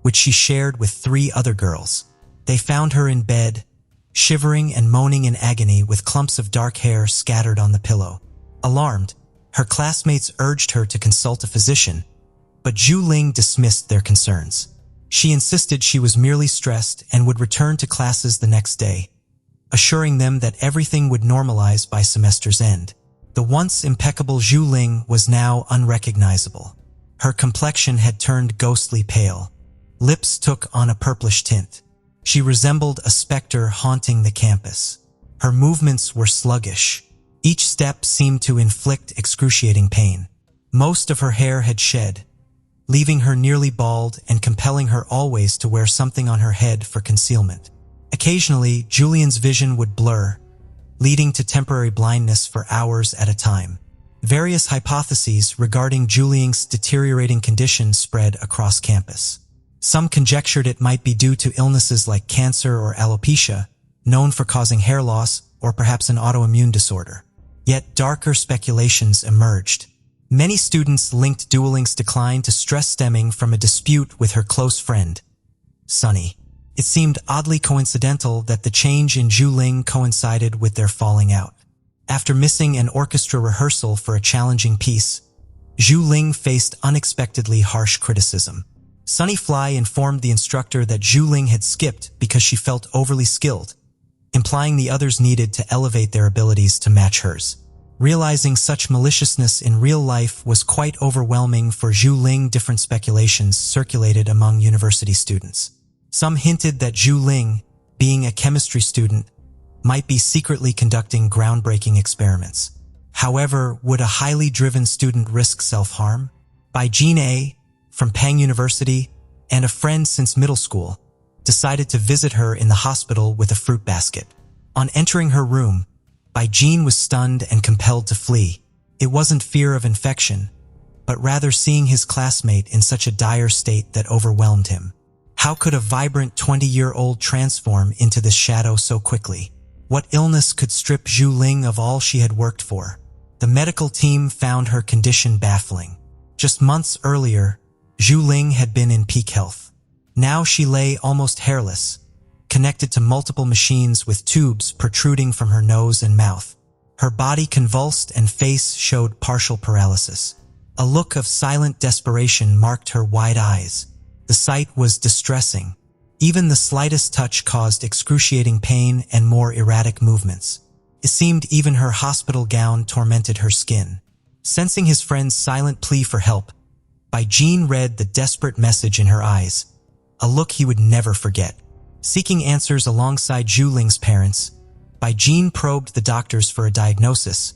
which she shared with 3 other girls. They found her in bed, shivering and moaning in agony with clumps of dark hair scattered on the pillow. Alarmed, her classmates urged her to consult a physician, but Zhu Ling dismissed their concerns. She insisted she was merely stressed and would return to classes the next day, assuring them that everything would normalize by semester's end. The once impeccable Zhu Ling was now unrecognizable. Her complexion had turned ghostly pale. Lips took on a purplish tint. She resembled a specter haunting the campus. Her movements were sluggish. Each step seemed to inflict excruciating pain. Most of her hair had shed, leaving her nearly bald and compelling her always to wear something on her head for concealment. Occasionally, Julian's vision would blur, leading to temporary blindness for hours at a time. Various hypotheses regarding Julian's deteriorating condition spread across campus. Some conjectured it might be due to illnesses like cancer or alopecia, known for causing hair loss, or perhaps an autoimmune disorder. Yet darker speculations emerged. Many students linked Zhu Ling's decline to stress stemming from a dispute with her close friend, Sunny. It seemed oddly coincidental that the change in Zhu Ling coincided with their falling out. After missing an orchestra rehearsal for a challenging piece, Zhu Ling faced unexpectedly harsh criticism. Sunny Fly informed the instructor that Zhu Ling had skipped because she felt overly skilled, implying the others needed to elevate their abilities to match hers. Realizing such maliciousness in real life was quite overwhelming for Zhu Ling. Different speculations circulated among university students. Some hinted that Zhu Ling, being a chemistry student, might be secretly conducting groundbreaking experiments. However, would a highly driven student risk self-harm? Bai Jin A, from Peng University, and a friend since middle school, decided to visit her in the hospital with a fruit basket. On entering her room, Bai Jin was stunned and compelled to flee. It wasn't fear of infection, but rather seeing his classmate in such a dire state that overwhelmed him. How could a vibrant 20-year-old transform into this shadow so quickly? What illness could strip Zhu Ling of all she had worked for? The medical team found her condition baffling. Just months earlier, Zhu Ling had been in peak health. Now she lay almost hairless, connected to multiple machines with tubes protruding from her nose and mouth. Her body convulsed and face showed partial paralysis. A look of silent desperation marked her wide eyes. The sight was distressing. Even the slightest touch caused excruciating pain and more erratic movements. It seemed even her hospital gown tormented her skin. Sensing his friend's silent plea for help, Bai Jin read the desperate message in her eyes, a look he would never forget. Seeking answers alongside Zhu Ling's parents, Bai Jin probed the doctors for a diagnosis,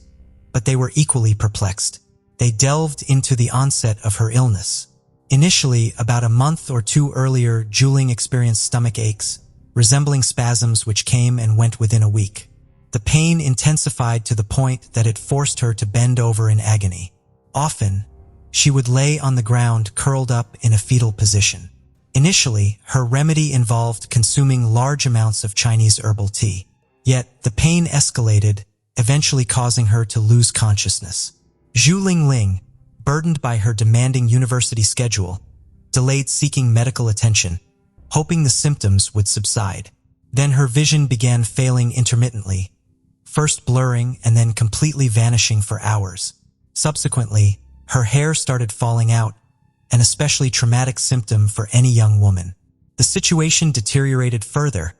but they were equally perplexed. They delved into the onset of her illness. Initially, about a month or two earlier, Zhu Ling experienced stomach aches, resembling spasms which came and went within a week. The pain intensified to the point that it forced her to bend over in agony. Often, she would lay on the ground curled up in a fetal position. Initially, her remedy involved consuming large amounts of Chinese herbal tea. Yet, the pain escalated, eventually causing her to lose consciousness. Zhu Ling, burdened by her demanding university schedule, delayed seeking medical attention, hoping the symptoms would subside. Then her vision began failing intermittently, first blurring and then completely vanishing for hours. Subsequently, her hair started falling out, an especially traumatic symptom for any young woman. The situation deteriorated further,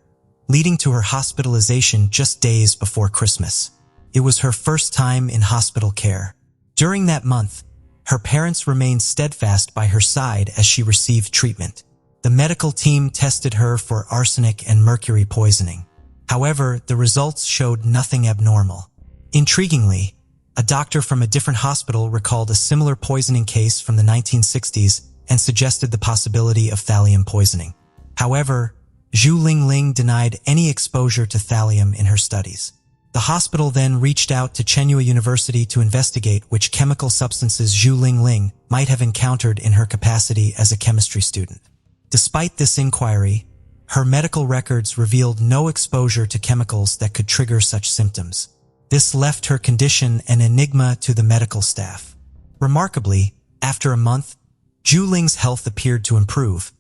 leading to her hospitalization just days before Christmas. It was her first time in hospital care. During that month, her parents remained steadfast by her side as she received treatment. The medical team tested her for arsenic and mercury poisoning. However, the results showed nothing abnormal. Intriguingly, a doctor from a different hospital recalled a similar poisoning case from the 1960s and suggested the possibility of thallium poisoning. However, Zhu Ling denied any exposure to thallium in her studies. The hospital then reached out to Tsinghua University to investigate which chemical substances Zhu Ling might have encountered in her capacity as a chemistry student. Despite this inquiry, her medical records revealed no exposure to chemicals that could trigger such symptoms. This left her condition an enigma to the medical staff. Remarkably, after a month, Zhu Ling's health appeared to improve,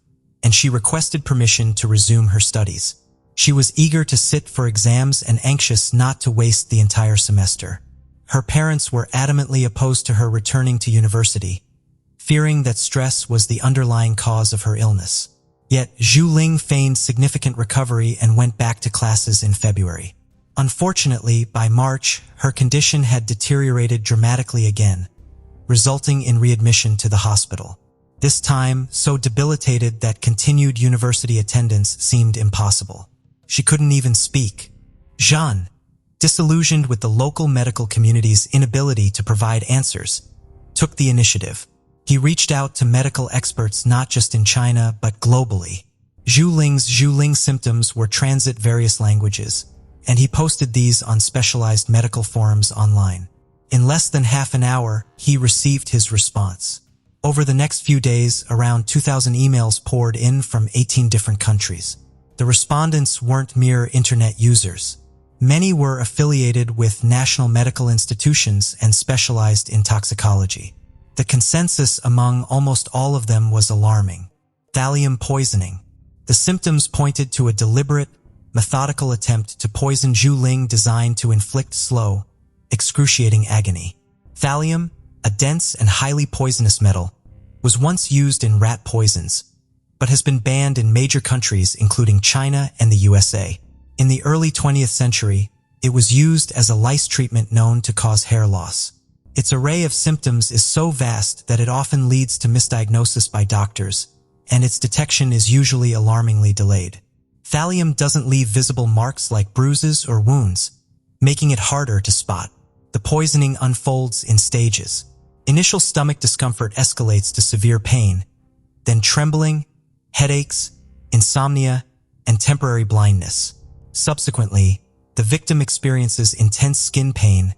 and she requested permission to resume her studies. She was eager to sit for exams and anxious not to waste the entire semester. Her parents were adamantly opposed to her returning to university, fearing that stress was the underlying cause of her illness. Yet, Zhu Ling feigned significant recovery and went back to classes in February. Unfortunately, by March, her condition had deteriorated dramatically again, resulting in readmission to the hospital. This time, so debilitated that continued university attendance seemed impossible. She couldn't even speak. Jean, disillusioned with the local medical community's inability to provide answers, took the initiative. He reached out to medical experts not just in China but globally. Zhu Ling's symptoms were transit various languages, and he posted these on specialized medical forums online. In less than half an hour, he received his response. Over the next few days, around 2,000 emails poured in from 18 different countries. The respondents weren't mere internet users. Many were affiliated with national medical institutions and specialized in toxicology. The consensus among almost all of them was alarming. Thallium poisoning. The symptoms pointed to a deliberate, methodical attempt to poison Zhu Ling designed to inflict slow, excruciating agony. Thallium, a dense and highly poisonous metal, was once used in rat poisons, but has been banned in major countries including China and the USA. In the early 20th century, it was used as a lice treatment known to cause hair loss. Its array of symptoms is so vast that it often leads to misdiagnosis by doctors, and its detection is usually alarmingly delayed. Thallium doesn't leave visible marks like bruises or wounds, making it harder to spot. The poisoning unfolds in stages. Initial stomach discomfort escalates to severe pain, then trembling, headaches, insomnia, and temporary blindness. Subsequently, the victim experiences intense skin pain,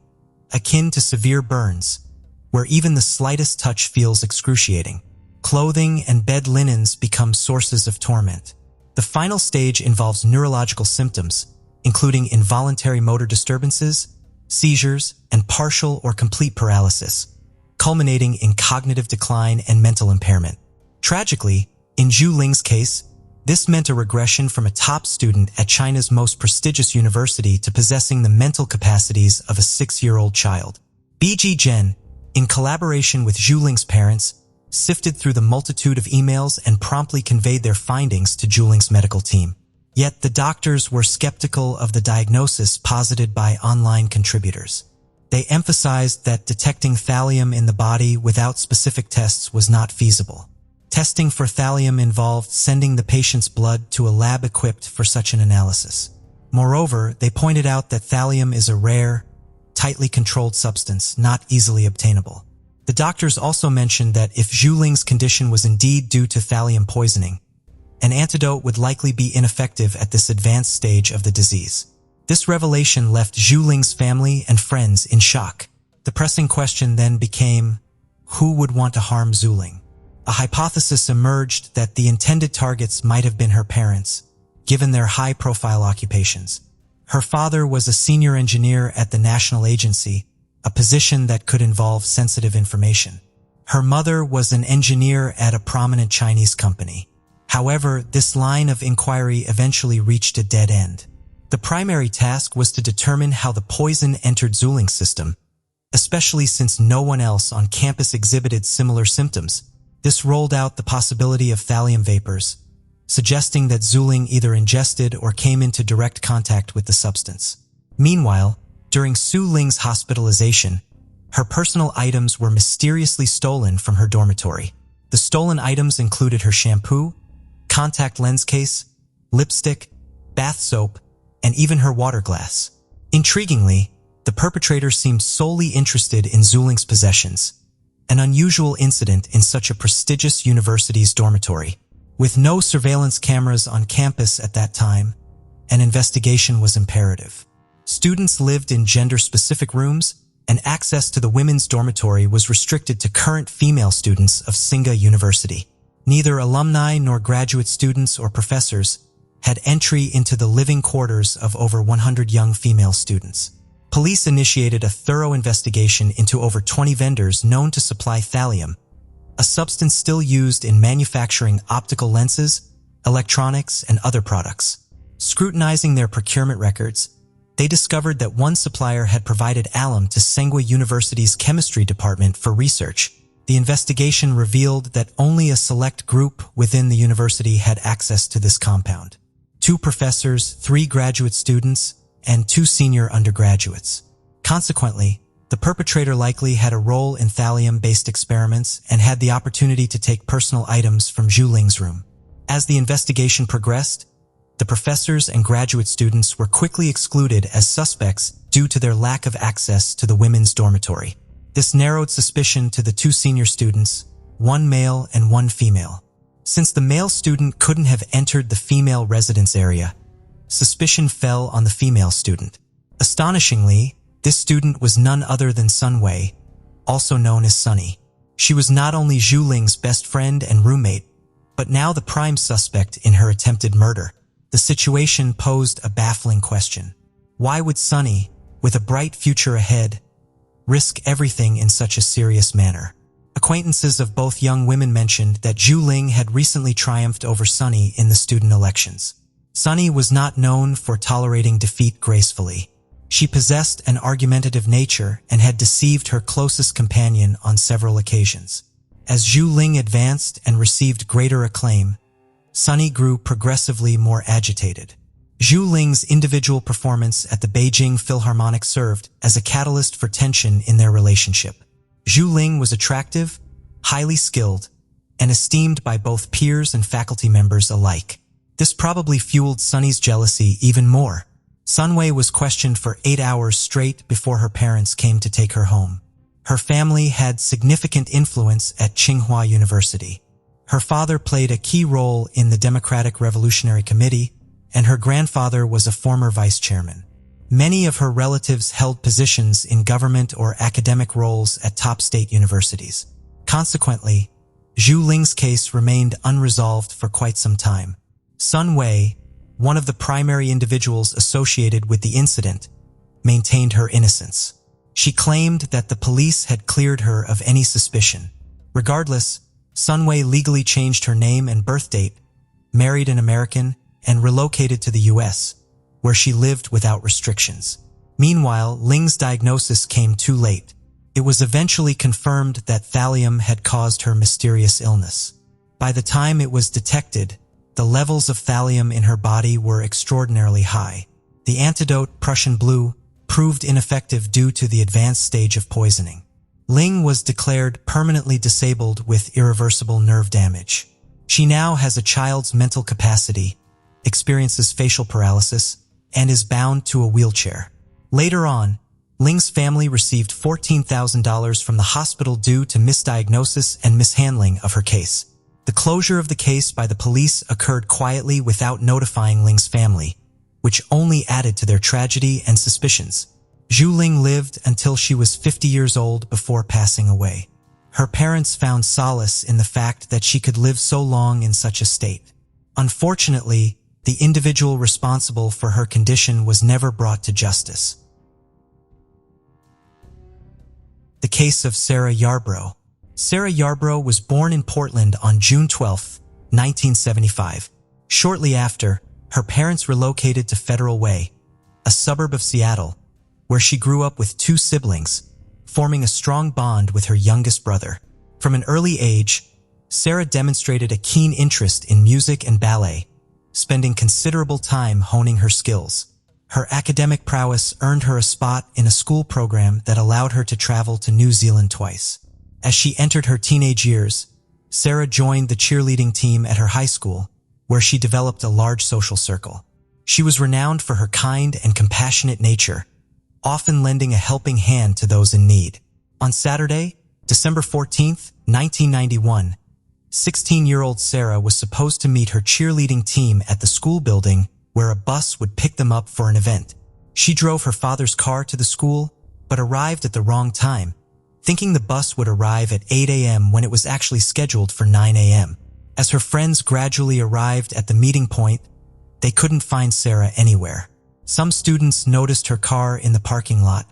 akin to severe burns, where even the slightest touch feels excruciating. Clothing and bed linens become sources of torment. The final stage involves neurological symptoms, including involuntary motor disturbances, seizures, and partial or complete paralysis, culminating in cognitive decline and mental impairment. Tragically, in Zhu Ling's case, this meant a regression from a top student at China's most prestigious university to possessing the mental capacities of a 6-year-old child. BG Jen, in collaboration with Zhu Ling's parents, sifted through the multitude of emails and promptly conveyed their findings to Zhu Ling's medical team. Yet the doctors were skeptical of the diagnosis posited by online contributors. They emphasized that detecting thallium in the body without specific tests was not feasible. Testing for thallium involved sending the patient's blood to a lab equipped for such an analysis. Moreover, they pointed out that thallium is a rare, tightly controlled substance, not easily obtainable. The doctors also mentioned that if Zhu Ling's condition was indeed due to thallium poisoning, an antidote would likely be ineffective at this advanced stage of the disease. This revelation left Zhu Ling's family and friends in shock. The pressing question then became, who would want to harm Zhu Ling? A hypothesis emerged that the intended targets might have been her parents, given their high-profile occupations. Her father was a senior engineer at the national agency, a position that could involve sensitive information. Her mother was an engineer at a prominent Chinese company. However, this line of inquiry eventually reached a dead end. The primary task was to determine how the poison entered Zhu Ling's system, especially since no one else on campus exhibited similar symptoms. This rolled out the possibility of thallium vapors, suggesting that Zhu Ling either ingested or came into direct contact with the substance. Meanwhile, during Zhu Ling's hospitalization, her personal items were mysteriously stolen from her dormitory. The stolen items included her shampoo, contact lens case, lipstick, bath soap, and even her water glass. Intriguingly, the perpetrator seemed solely interested in Zhu Ling's possessions, an unusual incident in such a prestigious university's dormitory. With no surveillance cameras on campus at that time, an investigation was imperative. Students lived in gender-specific rooms, and access to the women's dormitory was restricted to current female students of Tsinghua University. Neither alumni nor graduate students or professors had entry into the living quarters of over 100 young female students. Police initiated a thorough investigation into over 20 vendors known to supply thallium, a substance still used in manufacturing optical lenses, electronics, and other products. Scrutinizing their procurement records, they discovered that one supplier had provided alum to Tsinghua University's chemistry department for research. The investigation revealed that only a select group within the university had access to this compound: 2 professors, 3 graduate students, and 2 senior undergraduates. Consequently, the perpetrator likely had a role in thallium-based experiments and had the opportunity to take personal items from Zhu Ling's room. As the investigation progressed, the professors and graduate students were quickly excluded as suspects due to their lack of access to the women's dormitory. This narrowed suspicion to the 2 senior students, 1 male and 1 female. Since the male student couldn't have entered the female residence area, suspicion fell on the female student. Astonishingly, this student was none other than Sun Wei, also known as Sunny. She was not only Zhu Ling's best friend and roommate, but now the prime suspect in her attempted murder. The situation posed a baffling question. Why would Sunny, with a bright future ahead, risk everything in such a serious manner? Acquaintances of both young women mentioned that Zhu Ling had recently triumphed over Sunny in the student elections. Sunny was not known for tolerating defeat gracefully. She possessed an argumentative nature and had deceived her closest companion on several occasions. As Zhu Ling advanced and received greater acclaim, Sunny grew progressively more agitated. Zhu Ling's individual performance at the Beijing Philharmonic served as a catalyst for tension in their relationship. Zhu Ling was attractive, highly skilled, and esteemed by both peers and faculty members alike. This probably fueled Sunny's jealousy even more. Sunwei was questioned for 8 hours straight before her parents came to take her home. Her family had significant influence at Tsinghua University. Her father played a key role in the Democratic Revolutionary Committee, and her grandfather was a former vice chairman. Many of her relatives held positions in government or academic roles at top state universities. Consequently, Zhu Ling's case remained unresolved for quite some time. Sun Wei, one of the primary individuals associated with the incident, maintained her innocence. She claimed that the police had cleared her of any suspicion. Regardless, Sun Wei legally changed her name and birth date, married an American, and relocated to the U.S., where she lived without restrictions. Meanwhile, Ling's diagnosis came too late. It was eventually confirmed that thallium had caused her mysterious illness. By the time it was detected, the levels of thallium in her body were extraordinarily high. The antidote, Prussian blue, proved ineffective due to the advanced stage of poisoning. Ling was declared permanently disabled with irreversible nerve damage. She now has a child's mental capacity, experiences facial paralysis, and is bound to a wheelchair. Later on, Ling's family received $14,000 from the hospital due to misdiagnosis and mishandling of her case. The closure of the case by the police occurred quietly without notifying Ling's family, which only added to their tragedy and suspicions. Zhu Ling lived until she was 50 years old before passing away. Her parents found solace in the fact that she could live so long in such a state. Unfortunately, the individual responsible for her condition was never brought to justice. The case of Sarah Yarborough. Sarah Yarborough was born in Portland on June 12, 1975. Shortly after, her parents relocated to Federal Way, a suburb of Seattle, where she grew up with 2 siblings, forming a strong bond with her youngest brother. From an early age, Sarah demonstrated a keen interest in music and ballet, spending considerable time honing her skills. Her academic prowess earned her a spot in a school program that allowed her to travel to New Zealand twice. As she entered her teenage years, Sarah joined the cheerleading team at her high school, where she developed a large social circle. She was renowned for her kind and compassionate nature, often lending a helping hand to those in need. On Saturday, December 14, 1991, 16-year-old Sarah was supposed to meet her cheerleading team at the school building where a bus would pick them up for an event. She drove her father's car to the school, but arrived at the wrong time, thinking the bus would arrive at 8 a.m. when it was actually scheduled for 9 a.m. As her friends gradually arrived at the meeting point, they couldn't find Sarah anywhere. Some students noticed her car in the parking lot,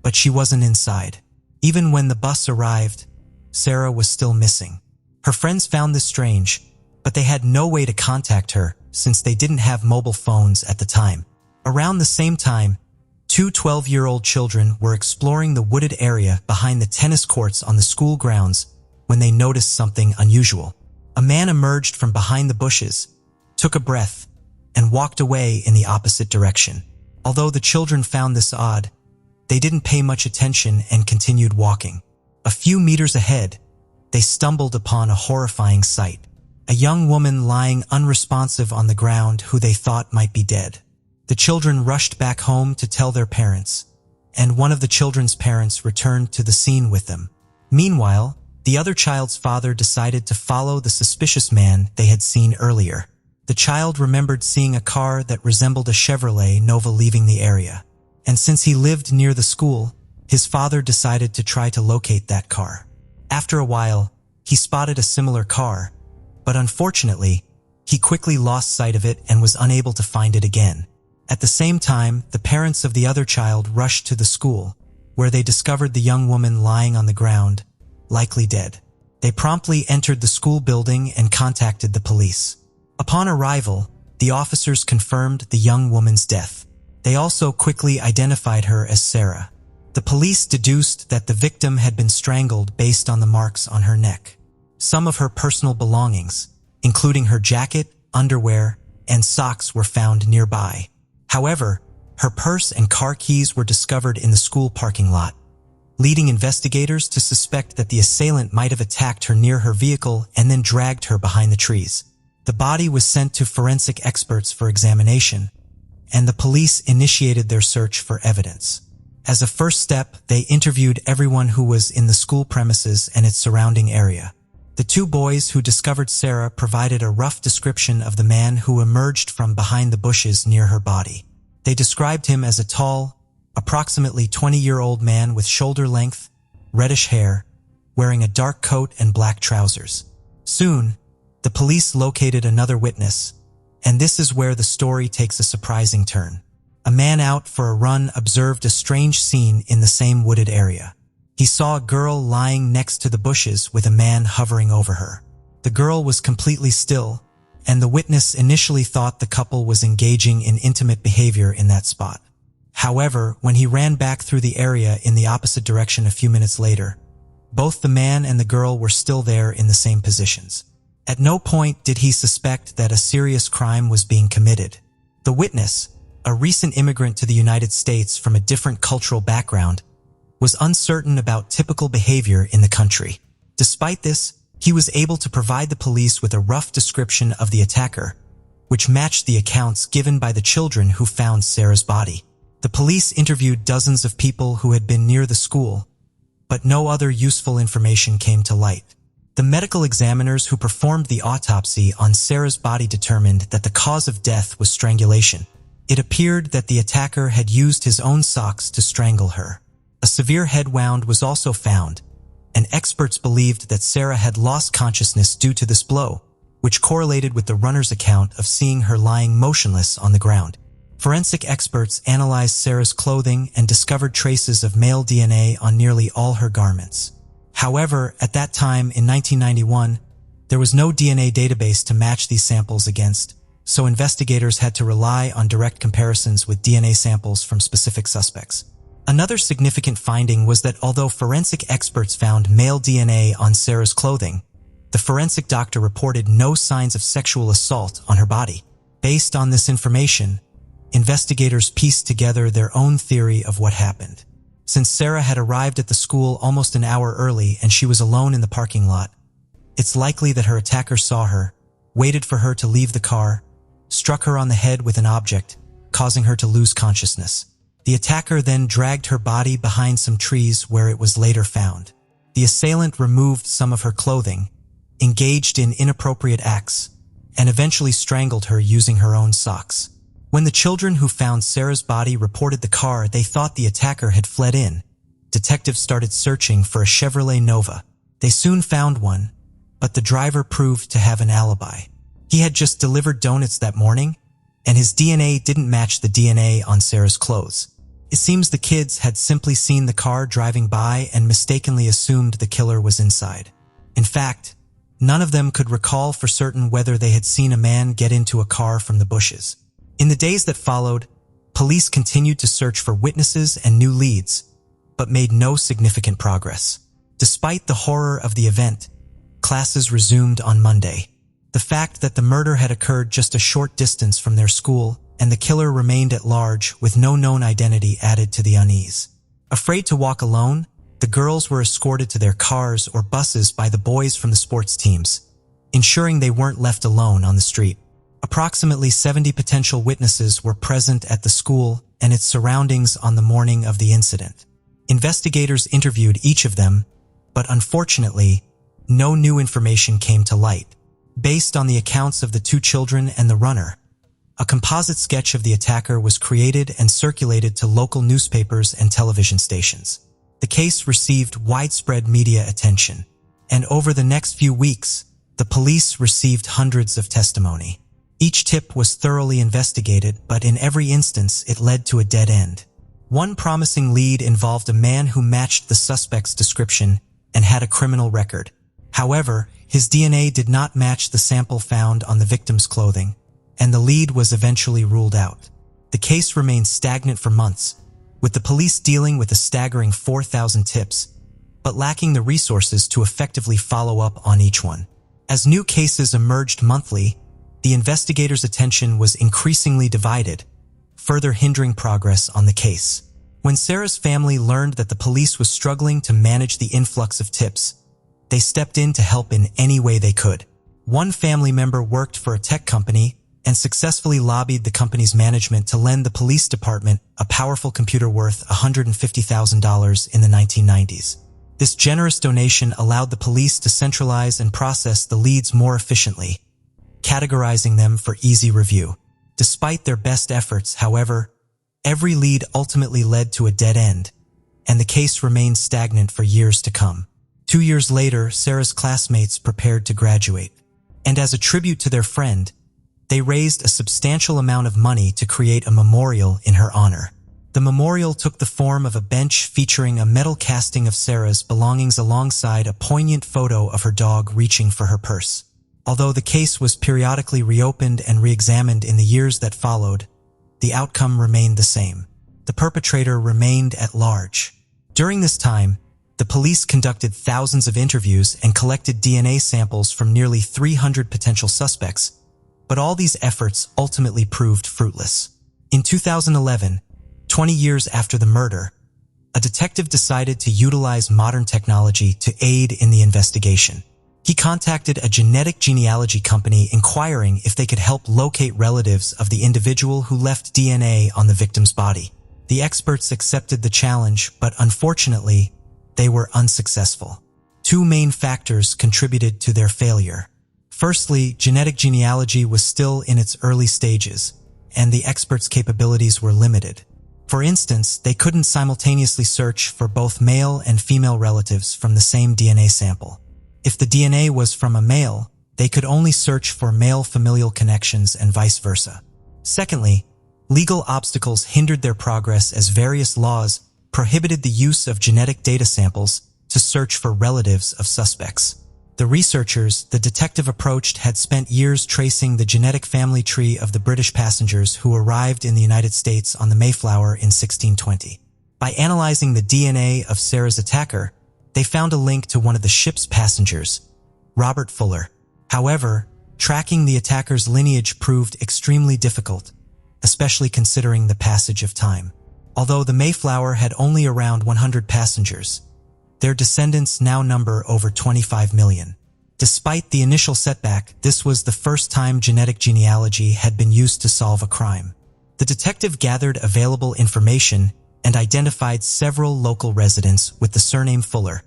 but she wasn't inside. Even when the bus arrived, Sarah was still missing. Her friends found this strange, but they had no way to contact her since they didn't have mobile phones at the time. Around the same time, 2 12-year-old children were exploring the wooded area behind the tennis courts on the school grounds when they noticed something unusual. A man emerged from behind the bushes, took a breath, and walked away in the opposite direction. Although the children found this odd, they didn't pay much attention and continued walking. A few meters ahead, they stumbled upon a horrifying sight. A young woman lying unresponsive on the ground who they thought might be dead. The children rushed back home to tell their parents, and one of the children's parents returned to the scene with them. Meanwhile, the other child's father decided to follow the suspicious man they had seen earlier. The child remembered seeing a car that resembled a Chevrolet Nova leaving the area, and since he lived near the school, his father decided to try to locate that car. After a while, he spotted a similar car, but unfortunately, he quickly lost sight of it and was unable to find it again. At the same time, the parents of the other child rushed to the school, where they discovered the young woman lying on the ground, likely dead. They promptly entered the school building and contacted the police. Upon arrival, the officers confirmed the young woman's death. They also quickly identified her as Sarah. The police deduced that the victim had been strangled based on the marks on her neck. Some of her personal belongings, including her jacket, underwear, and socks, were found nearby. However, her purse and car keys were discovered in the school parking lot, leading investigators to suspect that the assailant might have attacked her near her vehicle and then dragged her behind the trees. The body was sent to forensic experts for examination, and the police initiated their search for evidence. As a first step, they interviewed everyone who was in the school premises and its surrounding area. The two boys who discovered Sarah provided a rough description of the man who emerged from behind the bushes near her body. They described him as a tall, approximately 20-year-old man with shoulder-length, reddish hair, wearing a dark coat and black trousers. Soon, the police located another witness, and this is where the story takes a surprising turn. A man out for a run observed a strange scene in the same wooded area. He saw a girl lying next to the bushes with a man hovering over her. The girl was completely still, and the witness initially thought the couple was engaging in intimate behavior in that spot. However, when he ran back through the area in the opposite direction a few minutes later, both the man and the girl were still there in the same positions. At no point did he suspect that a serious crime was being committed. The witness, a recent immigrant to the United States from a different cultural background, was uncertain about typical behavior in the country. Despite this, he was able to provide the police with a rough description of the attacker, which matched the accounts given by the children who found Sarah's body. The police interviewed dozens of people who had been near the school, but no other useful information came to light. The medical examiners who performed the autopsy on Sarah's body determined that the cause of death was strangulation. It appeared that the attacker had used his own socks to strangle her. A severe head wound was also found, and experts believed that Sarah had lost consciousness due to this blow, which correlated with the runner's account of seeing her lying motionless on the ground. Forensic experts analyzed Sarah's clothing and discovered traces of male DNA on nearly all her garments. However, at that time in 1991, there was no DNA database to match these samples against, so investigators had to rely on direct comparisons with DNA samples from specific suspects. Another significant finding was that although forensic experts found male DNA on Sarah's clothing, the forensic doctor reported no signs of sexual assault on her body. Based on this information, investigators pieced together their own theory of what happened. Since Sarah had arrived at the school almost an hour early and she was alone in the parking lot, it's likely that her attacker saw her, waited for her to leave the car, struck her on the head with an object, causing her to lose consciousness. The attacker then dragged her body behind some trees where it was later found. The assailant removed some of her clothing, engaged in inappropriate acts, and eventually strangled her using her own socks. When the children who found Sarah's body reported the car, they thought the attacker had fled in. Detectives started searching for a Chevrolet Nova. They soon found one, but the driver proved to have an alibi. He had just delivered donuts that morning, and his DNA didn't match the DNA on Sarah's clothes. It seems the kids had simply seen the car driving by and mistakenly assumed the killer was inside. In fact, none of them could recall for certain whether they had seen a man get into a car from the bushes. In the days that followed, police continued to search for witnesses and new leads, but made no significant progress. Despite the horror of the event, classes resumed on Monday. The fact that the murder had occurred just a short distance from their school and the killer remained at large with no known identity added to the unease. Afraid to walk alone, the girls were escorted to their cars or buses by the boys from the sports teams, ensuring they weren't left alone on the street. Approximately 70 potential witnesses were present at the school and its surroundings on the morning of the incident. Investigators interviewed each of them, but unfortunately, no new information came to light. Based on the accounts of the two children and the runner, a composite sketch of the attacker was created and circulated to local newspapers and television stations. The case received widespread media attention, and over the next few weeks, the police received hundreds of testimony. Each tip was thoroughly investigated, but in every instance it led to a dead end. One promising lead involved a man who matched the suspect's description and had a criminal record. However, his DNA did not match the sample found on the victim's clothing, and the lead was eventually ruled out. The case remained stagnant for months, with the police dealing with a staggering 4,000 tips, but lacking the resources to effectively follow up on each one. As new cases emerged monthly, the investigators' attention was increasingly divided, further hindering progress on the case. When Sarah's family learned that the police was struggling to manage the influx of tips, they stepped in to help in any way they could. One family member worked for a tech company and successfully lobbied the company's management to lend the police department a powerful computer worth $150,000 in the 1990s. This generous donation allowed the police to centralize and process the leads more efficiently, categorizing them for easy review. Despite their best efforts, however, every lead ultimately led to a dead end, and the case remained stagnant for years to come. 2 years later, Sarah's classmates prepared to graduate, and as a tribute to their friend, they raised a substantial amount of money to create a memorial in her honor. The memorial took the form of a bench featuring a metal casting of Sarah's belongings alongside a poignant photo of her dog reaching for her purse. Although the case was periodically reopened and re-examined in the years that followed, the outcome remained the same. The perpetrator remained at large. During this time, the police conducted thousands of interviews and collected DNA samples from nearly 300 potential suspects, but all these efforts ultimately proved fruitless. In 2011, 20 years after the murder, a detective decided to utilize modern technology to aid in the investigation. He contacted a genetic genealogy company inquiring if they could help locate relatives of the individual who left DNA on the victim's body. The experts accepted the challenge, but unfortunately, they were unsuccessful. Two main factors contributed to their failure. Firstly, genetic genealogy was still in its early stages, and the experts' capabilities were limited. For instance, they couldn't simultaneously search for both male and female relatives from the same DNA sample. If the DNA was from a male, they could only search for male familial connections and vice versa. Secondly, legal obstacles hindered their progress as various laws prohibited the use of genetic data samples to search for relatives of suspects. The researchers the detective approached had spent years tracing the genetic family tree of the British passengers who arrived in the United States on the Mayflower in 1620. By analyzing the DNA of Sarah's attacker, they found a link to one of the ship's passengers, Robert Fuller. However, tracking the attacker's lineage proved extremely difficult, especially considering the passage of time. Although the Mayflower had only around 100 passengers, their descendants now number over 25 million. Despite the initial setback, this was the first time genetic genealogy had been used to solve a crime. The detective gathered available information and identified several local residents with the surname Fuller.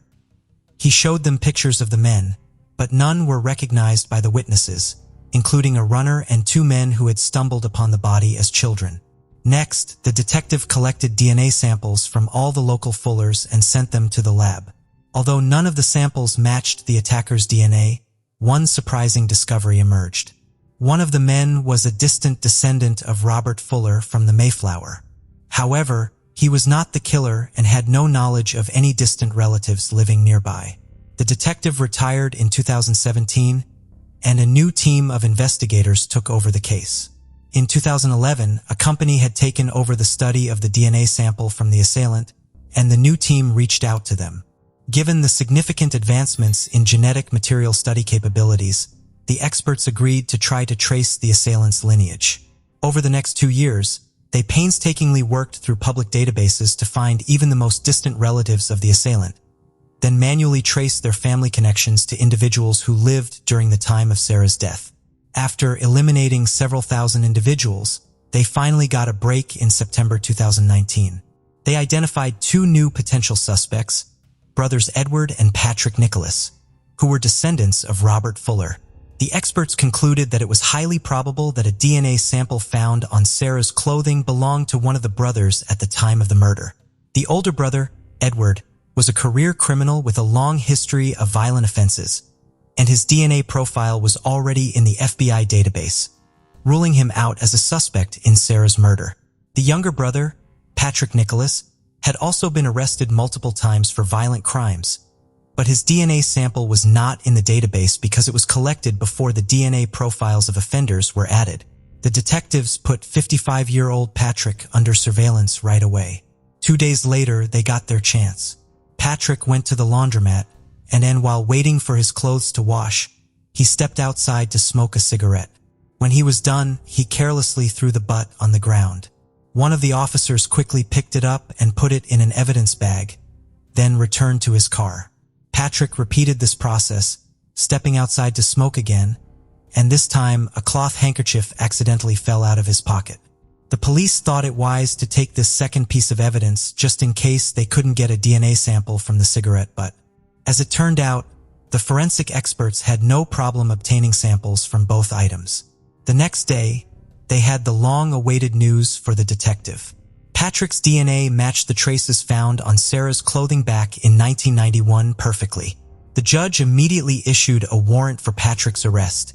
He showed them pictures of the men, but none were recognized by the witnesses, including a runner and 2 men who had stumbled upon the body as children. Next, the detective collected DNA samples from all the local Fullers and sent them to the lab. Although none of the samples matched the attacker's DNA, one surprising discovery emerged. One of the men was a distant descendant of Robert Fuller from the Mayflower. However, he was not the killer and had no knowledge of any distant relatives living nearby. The detective retired in 2017, and a new team of investigators took over the case. In 2011, a company had taken over the study of the DNA sample from the assailant, and the new team reached out to them. Given the significant advancements in genetic material study capabilities, the experts agreed to try to trace the assailant's lineage. Over the next 2 years, they painstakingly worked through public databases to find even the most distant relatives of the assailant, then manually traced their family connections to individuals who lived during the time of Sarah's death. After eliminating several thousand individuals, they finally got a break in September 2019. They identified 2 new potential suspects, brothers Edward and Patrick Nicholas, who were descendants of Robert Fuller. The experts concluded that it was highly probable that a DNA sample found on Sarah's clothing belonged to one of the brothers at the time of the murder. The older brother, Edward, was a career criminal with a long history of violent offenses, and his DNA profile was already in the FBI database, ruling him out as a suspect in Sarah's murder. The younger brother, Patrick Nicholas, had also been arrested multiple times for violent crimes, But his DNA sample was not in the database because it was collected before the DNA profiles of offenders were added. The detectives put 55-year-old Patrick under surveillance right away. 2 days later, they got their chance. Patrick went to the laundromat, and then while waiting for his clothes to wash, he stepped outside to smoke a cigarette. When he was done, he carelessly threw the butt on the ground. One of the officers quickly picked it up and put it in an evidence bag, then returned to his car. Patrick repeated this process, stepping outside to smoke again, and this time a cloth handkerchief accidentally fell out of his pocket. The police thought it wise to take this second piece of evidence just in case they couldn't get a DNA sample from the cigarette butt. As it turned out, the forensic experts had no problem obtaining samples from both items. The next day, they had the long-awaited news for the detective. Patrick's DNA matched the traces found on Sarah's clothing back in 1991 perfectly. The judge immediately issued a warrant for Patrick's arrest,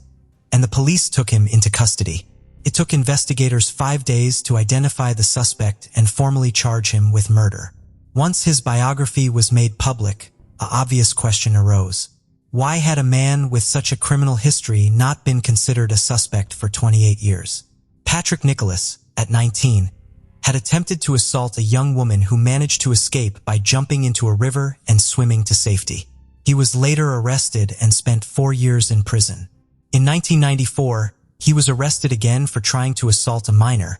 and the police took him into custody. It took investigators 5 days to identify the suspect and formally charge him with murder. Once his biography was made public, an obvious question arose. Why had a man with such a criminal history not been considered a suspect for 28 years? Patrick Nicholas, at 19, had attempted to assault a young woman who managed to escape by jumping into a river and swimming to safety. He was later arrested and spent 4 years in prison. In 1994, he was arrested again for trying to assault a minor,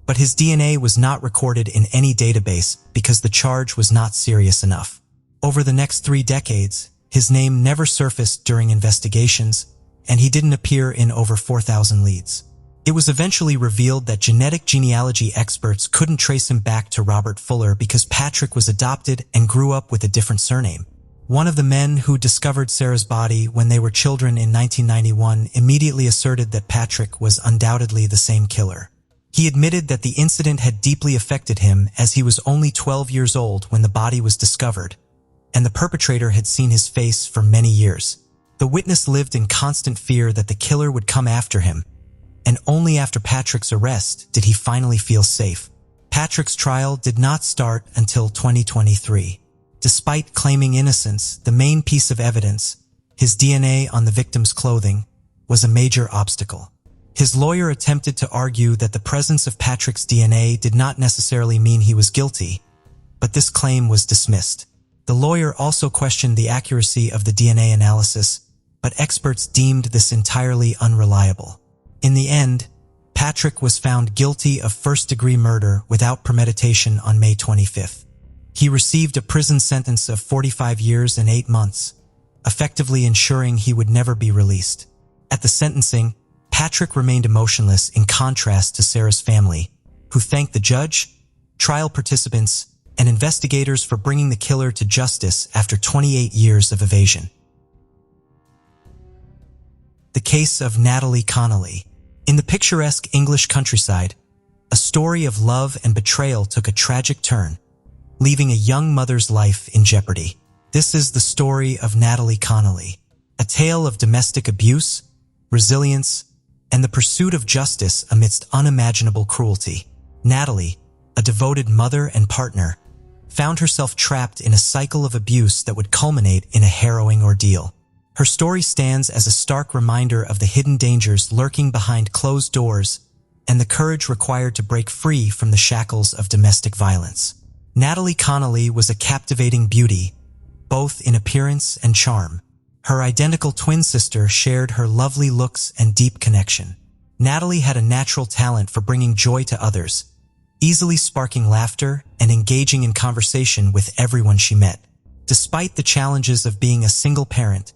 but his DNA was not recorded in any database because the charge was not serious enough. Over the next 3 decades, his name never surfaced during investigations, and he didn't appear in over 4,000 leads. It was eventually revealed that genetic genealogy experts couldn't trace him back to Robert Fuller because Patrick was adopted and grew up with a different surname. One of the men who discovered Sarah's body when they were children in 1991 immediately asserted that Patrick was undoubtedly the same killer. He admitted that the incident had deeply affected him as he was only 12 years old when the body was discovered, and the perpetrator had seen his face for many years. The witness lived in constant fear that the killer would come after him, and only after Patrick's arrest did he finally feel safe. Patrick's trial did not start until 2023. Despite claiming innocence, the main piece of evidence, his DNA on the victim's clothing, was a major obstacle. His lawyer attempted to argue that the presence of Patrick's DNA did not necessarily mean he was guilty, but this claim was dismissed. The lawyer also questioned the accuracy of the DNA analysis, but experts deemed this entirely unreliable. In the end, Patrick was found guilty of first-degree murder without premeditation on May 25th. He received a prison sentence of 45 years and 8 months, effectively ensuring he would never be released. At the sentencing, Patrick remained emotionless in contrast to Sarah's family, who thanked the judge, trial participants, and investigators for bringing the killer to justice after 28 years of evasion. The case of Natalie Connelly. In the picturesque English countryside, a story of love and betrayal took a tragic turn, leaving a young mother's life in jeopardy. This is the story of Natalie Connelly, a tale of domestic abuse, resilience, and the pursuit of justice amidst unimaginable cruelty. Natalie, a devoted mother and partner, found herself trapped in a cycle of abuse that would culminate in a harrowing ordeal. Her story stands as a stark reminder of the hidden dangers lurking behind closed doors and the courage required to break free from the shackles of domestic violence. Natalie Connelly was a captivating beauty, both in appearance and charm. Her identical twin sister shared her lovely looks and deep connection. Natalie had a natural talent for bringing joy to others, easily sparking laughter and engaging in conversation with everyone she met. Despite the challenges of being a single parent,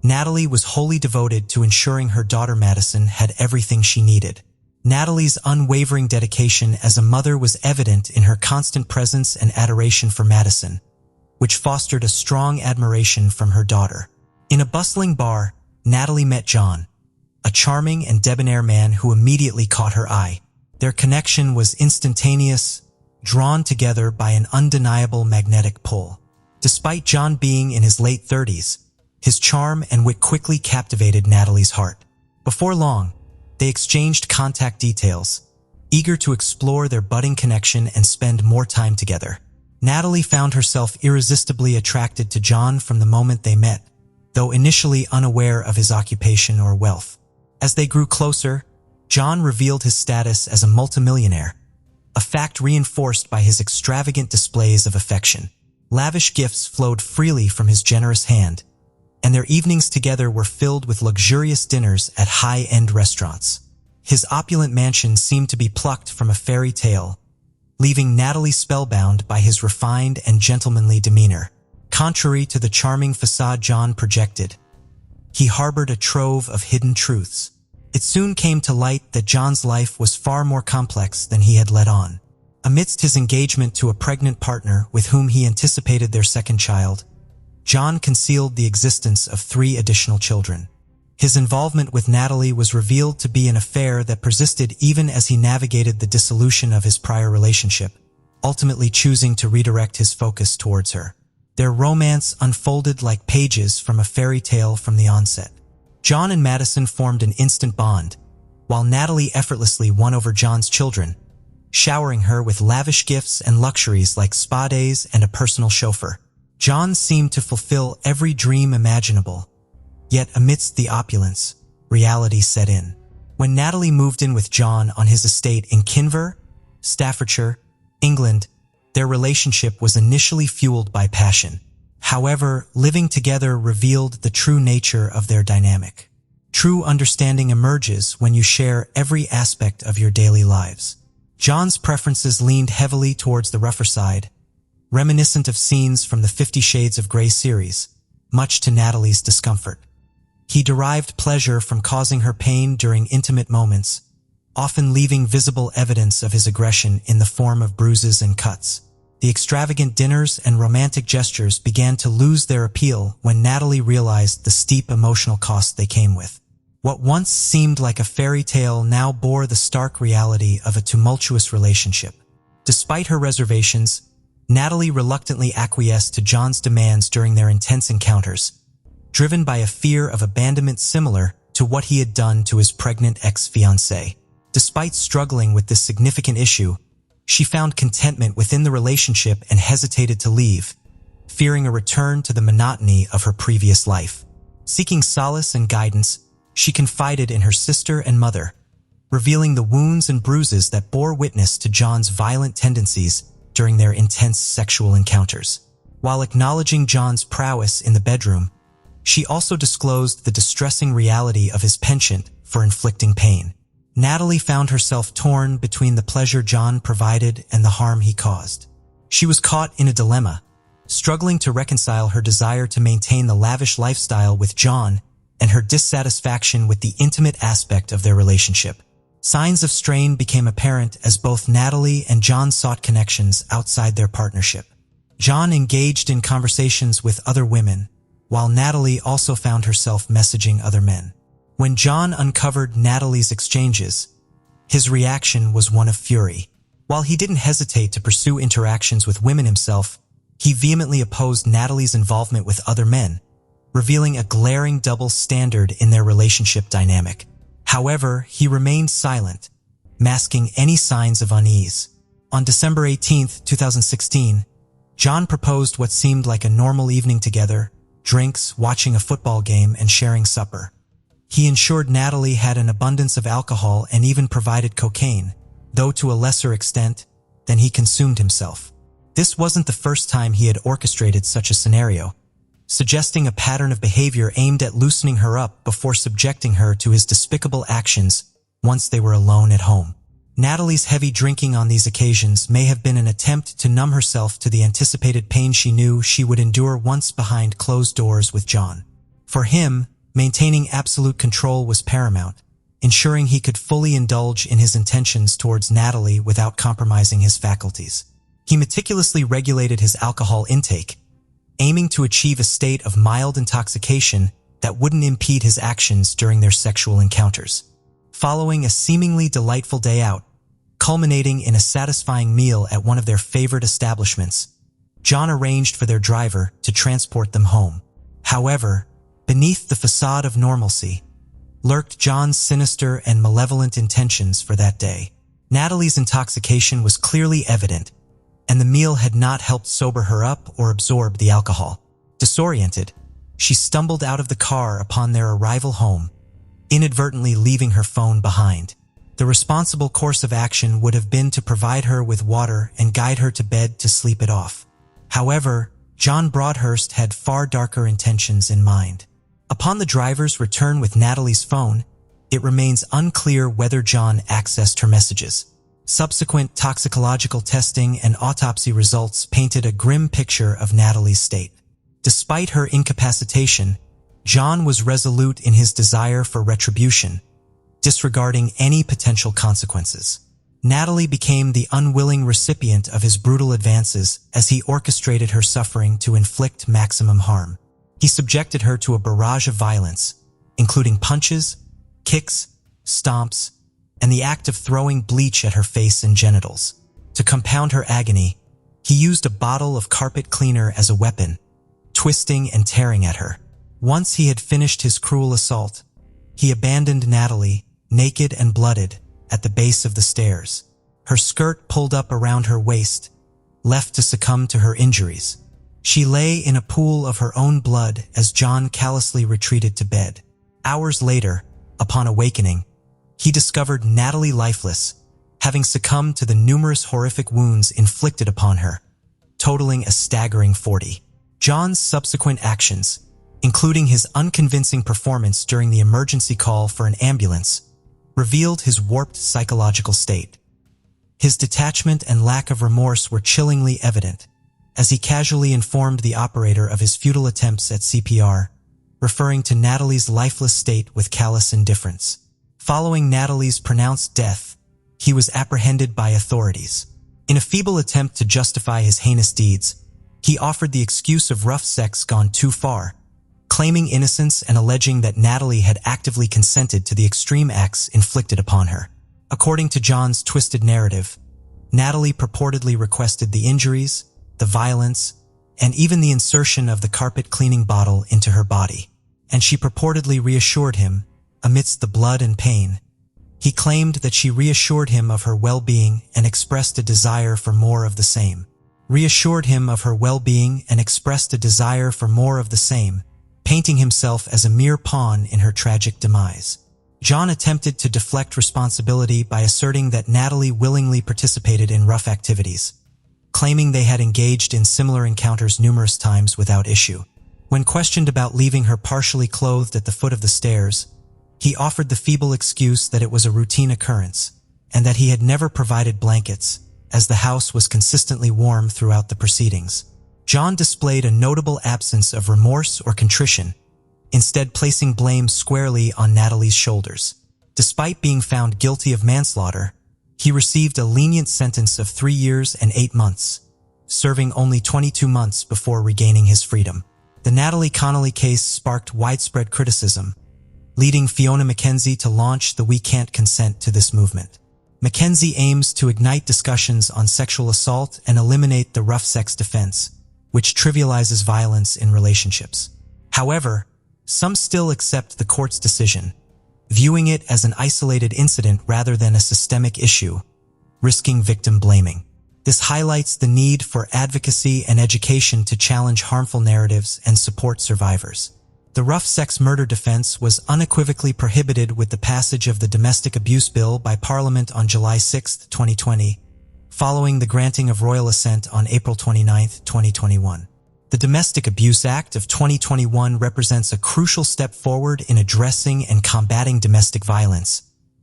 Natalie was wholly devoted to ensuring her daughter Madison had everything she needed. Natalie's unwavering dedication as a mother was evident in her constant presence and adoration for Madison, which fostered a strong admiration from her daughter. In a bustling bar, Natalie met John, a charming and debonair man who immediately caught her eye. Their connection was instantaneous, drawn together by an undeniable magnetic pull. Despite John being in his late 30s, his charm and wit quickly captivated Natalie's heart. Before long, they exchanged contact details, eager to explore their budding connection and spend more time together. Natalie found herself irresistibly attracted to John from the moment they met, though initially unaware of his occupation or wealth. As they grew closer, John revealed his status as a multimillionaire, a fact reinforced by his extravagant displays of affection. Lavish gifts flowed freely from his generous hand, and their evenings together were filled with luxurious dinners at high-end restaurants. His opulent mansion seemed to be plucked from a fairy tale, leaving Natalie spellbound by his refined and gentlemanly demeanor. Contrary to the charming facade John projected, he harbored a trove of hidden truths. It soon came to light that John's life was far more complex than he had let on. Amidst his engagement to a pregnant partner with whom he anticipated their second child, John concealed the existence of 3 additional children. His involvement with Natalie was revealed to be an affair that persisted even as he navigated the dissolution of his prior relationship, ultimately choosing to redirect his focus towards her. Their romance unfolded like pages from a fairy tale from the onset. John and Madison formed an instant bond, while Natalie effortlessly won over John's children, showering her with lavish gifts and luxuries like spa days and a personal chauffeur. John seemed to fulfill every dream imaginable, yet amidst the opulence, reality set in. When Natalie moved in with John on his estate in Kinver, Staffordshire, England, their relationship was initially fueled by passion. However, living together revealed the true nature of their dynamic. True understanding emerges when you share every aspect of your daily lives. John's preferences leaned heavily towards the rougher side, reminiscent of scenes from the 50 Shades of Grey series, much to Natalie's discomfort. He derived pleasure from causing her pain during intimate moments, often leaving visible evidence of his aggression in the form of bruises and cuts. The extravagant dinners and romantic gestures began to lose their appeal when Natalie realized the steep emotional cost they came with. What once seemed like a fairy tale now bore the stark reality of a tumultuous relationship. Despite her reservations, Natalie reluctantly acquiesced to John's demands during their intense encounters, driven by a fear of abandonment similar to what he had done to his pregnant ex-fiancée. Despite struggling with this significant issue, she found contentment within the relationship and hesitated to leave, fearing a return to the monotony of her previous life. Seeking solace and guidance, she confided in her sister and mother, revealing the wounds and bruises that bore witness to John's violent tendencies during their intense sexual encounters. While acknowledging John's prowess in the bedroom, she also disclosed the distressing reality of his penchant for inflicting pain. Natalie found herself torn between the pleasure John provided and the harm he caused. She was caught in a dilemma, struggling to reconcile her desire to maintain the lavish lifestyle with John and her dissatisfaction with the intimate aspect of their relationship. Signs of strain became apparent as both Natalie and John sought connections outside their partnership. John engaged in conversations with other women, while Natalie also found herself messaging other men. When John uncovered Natalie's exchanges, his reaction was one of fury. While he didn't hesitate to pursue interactions with women himself, he vehemently opposed Natalie's involvement with other men, revealing a glaring double standard in their relationship dynamic. However, he remained silent, masking any signs of unease. On December 18, 2016, John proposed what seemed like a normal evening together: drinks, watching a football game, and sharing supper. He ensured Natalie had an abundance of alcohol and even provided cocaine, though to a lesser extent than he consumed himself. This wasn't the first time he had orchestrated such a scenario, suggesting a pattern of behavior aimed at loosening her up before subjecting her to his despicable actions once they were alone at home. Natalie's heavy drinking on these occasions may have been an attempt to numb herself to the anticipated pain she knew she would endure once behind closed doors with John. For him, maintaining absolute control was paramount, ensuring he could fully indulge in his intentions towards Natalie without compromising his faculties. He meticulously regulated his alcohol intake, aiming to achieve a state of mild intoxication that wouldn't impede his actions during their sexual encounters. Following a seemingly delightful day out, culminating in a satisfying meal at one of their favorite establishments, John arranged for their driver to transport them home. However, beneath the facade of normalcy lurked John's sinister and malevolent intentions for that day. Natalie's intoxication was clearly evident, and the meal had not helped sober her up or absorb the alcohol. Disoriented, she stumbled out of the car upon their arrival home, inadvertently leaving her phone behind. The responsible course of action would have been to provide her with water and guide her to bed to sleep it off. However, John Broadhurst had far darker intentions in mind. Upon the driver's return with Natalie's phone, it remains unclear whether John accessed her messages. Subsequent toxicological testing and autopsy results painted a grim picture of Natalie's state. Despite her incapacitation, John was resolute in his desire for retribution, disregarding any potential consequences. Natalie became the unwilling recipient of his brutal advances as he orchestrated her suffering to inflict maximum harm. He subjected her to a barrage of violence, including punches, kicks, stomps, and the act of throwing bleach at her face and genitals. To compound her agony, he used a bottle of carpet cleaner as a weapon, twisting and tearing at her. Once he had finished his cruel assault, he abandoned Natalie, naked and blooded, at the base of the stairs, her skirt pulled up around her waist, left to succumb to her injuries. She lay in a pool of her own blood as John callously retreated to bed. Hours later, upon awakening, he discovered Natalie lifeless, having succumbed to the numerous horrific wounds inflicted upon her, totaling a staggering 40. John's subsequent actions, including his unconvincing performance during the emergency call for an ambulance, revealed his warped psychological state. His detachment and lack of remorse were chillingly evident, as he casually informed the operator of his futile attempts at CPR, referring to Natalie's lifeless state with callous indifference. Following Natalie's pronounced death, he was apprehended by authorities. In a feeble attempt to justify his heinous deeds, he offered the excuse of rough sex gone too far, claiming innocence and alleging that Natalie had actively consented to the extreme acts inflicted upon her. According to John's twisted narrative, Natalie purportedly requested the injuries, the violence, and even the insertion of the carpet cleaning bottle into her body, and she purportedly reassured him amidst the blood and pain. He claimed that she reassured him of her well-being and expressed a desire for more of the same. Painting himself as a mere pawn in her tragic demise. John attempted to deflect responsibility by asserting that Natalie willingly participated in rough activities, claiming they had engaged in similar encounters numerous times without issue. When questioned about leaving her partially clothed at the foot of the stairs, he offered the feeble excuse that it was a routine occurrence and that he had never provided blankets, as the house was consistently warm throughout the proceedings. John displayed a notable absence of remorse or contrition, instead placing blame squarely on Natalie's shoulders. Despite being found guilty of manslaughter, he received a lenient sentence of 3 years and 8 months, serving only 22 months before regaining his freedom. The Natalie Connelly case sparked widespread criticism, leading Fiona McKenzie to launch the We Can't Consent to This movement. McKenzie aims to ignite discussions on sexual assault and eliminate the rough sex defense, which trivializes violence in relationships. However, some still accept the court's decision, viewing it as an isolated incident rather than a systemic issue, risking victim blaming. This highlights the need for advocacy and education to challenge harmful narratives and support survivors. The rough sex murder defense was unequivocally prohibited with the passage of the Domestic Abuse Bill by Parliament on July 6, 2020, following the granting of royal assent on April 29, 2021. The Domestic Abuse Act of 2021 represents a crucial step forward in addressing and combating domestic violence,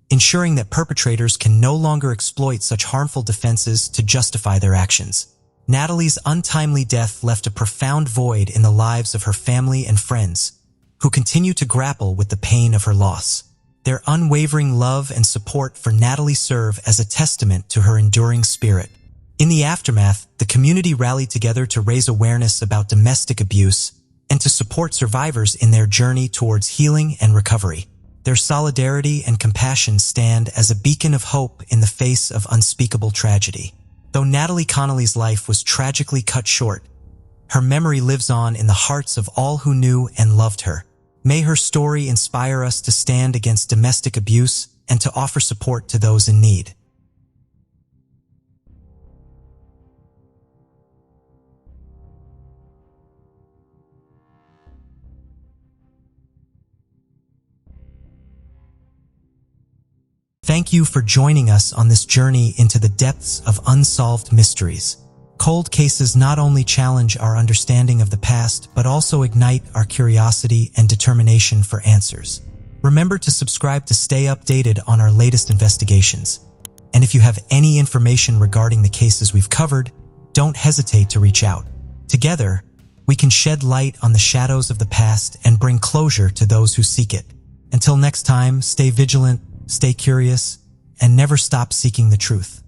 ensuring that perpetrators can no longer exploit such harmful defenses to justify their actions. Natalie's untimely death left a profound void in the lives of her family and friends, who continue to grapple with the pain of her loss. Their unwavering love and support for Natalie serve as a testament to her enduring spirit. In the aftermath, the community rallied together to raise awareness about domestic abuse and to support survivors in their journey towards healing and recovery. Their solidarity and compassion stand as a beacon of hope in the face of unspeakable tragedy. Though Natalie Connelly's life was tragically cut short, her memory lives on in the hearts of all who knew and loved her. May her story inspire us to stand against domestic abuse and to offer support to those in need. Thank you for joining us on this journey into the depths of unsolved mysteries. Cold cases not only challenge our understanding of the past, but also ignite our curiosity and determination for answers. Remember to subscribe to stay updated on our latest investigations. And if you have any information regarding the cases we've covered, don't hesitate to reach out. Together, we can shed light on the shadows of the past and bring closure to those who seek it. Until next time, stay vigilant, stay curious, and never stop seeking the truth.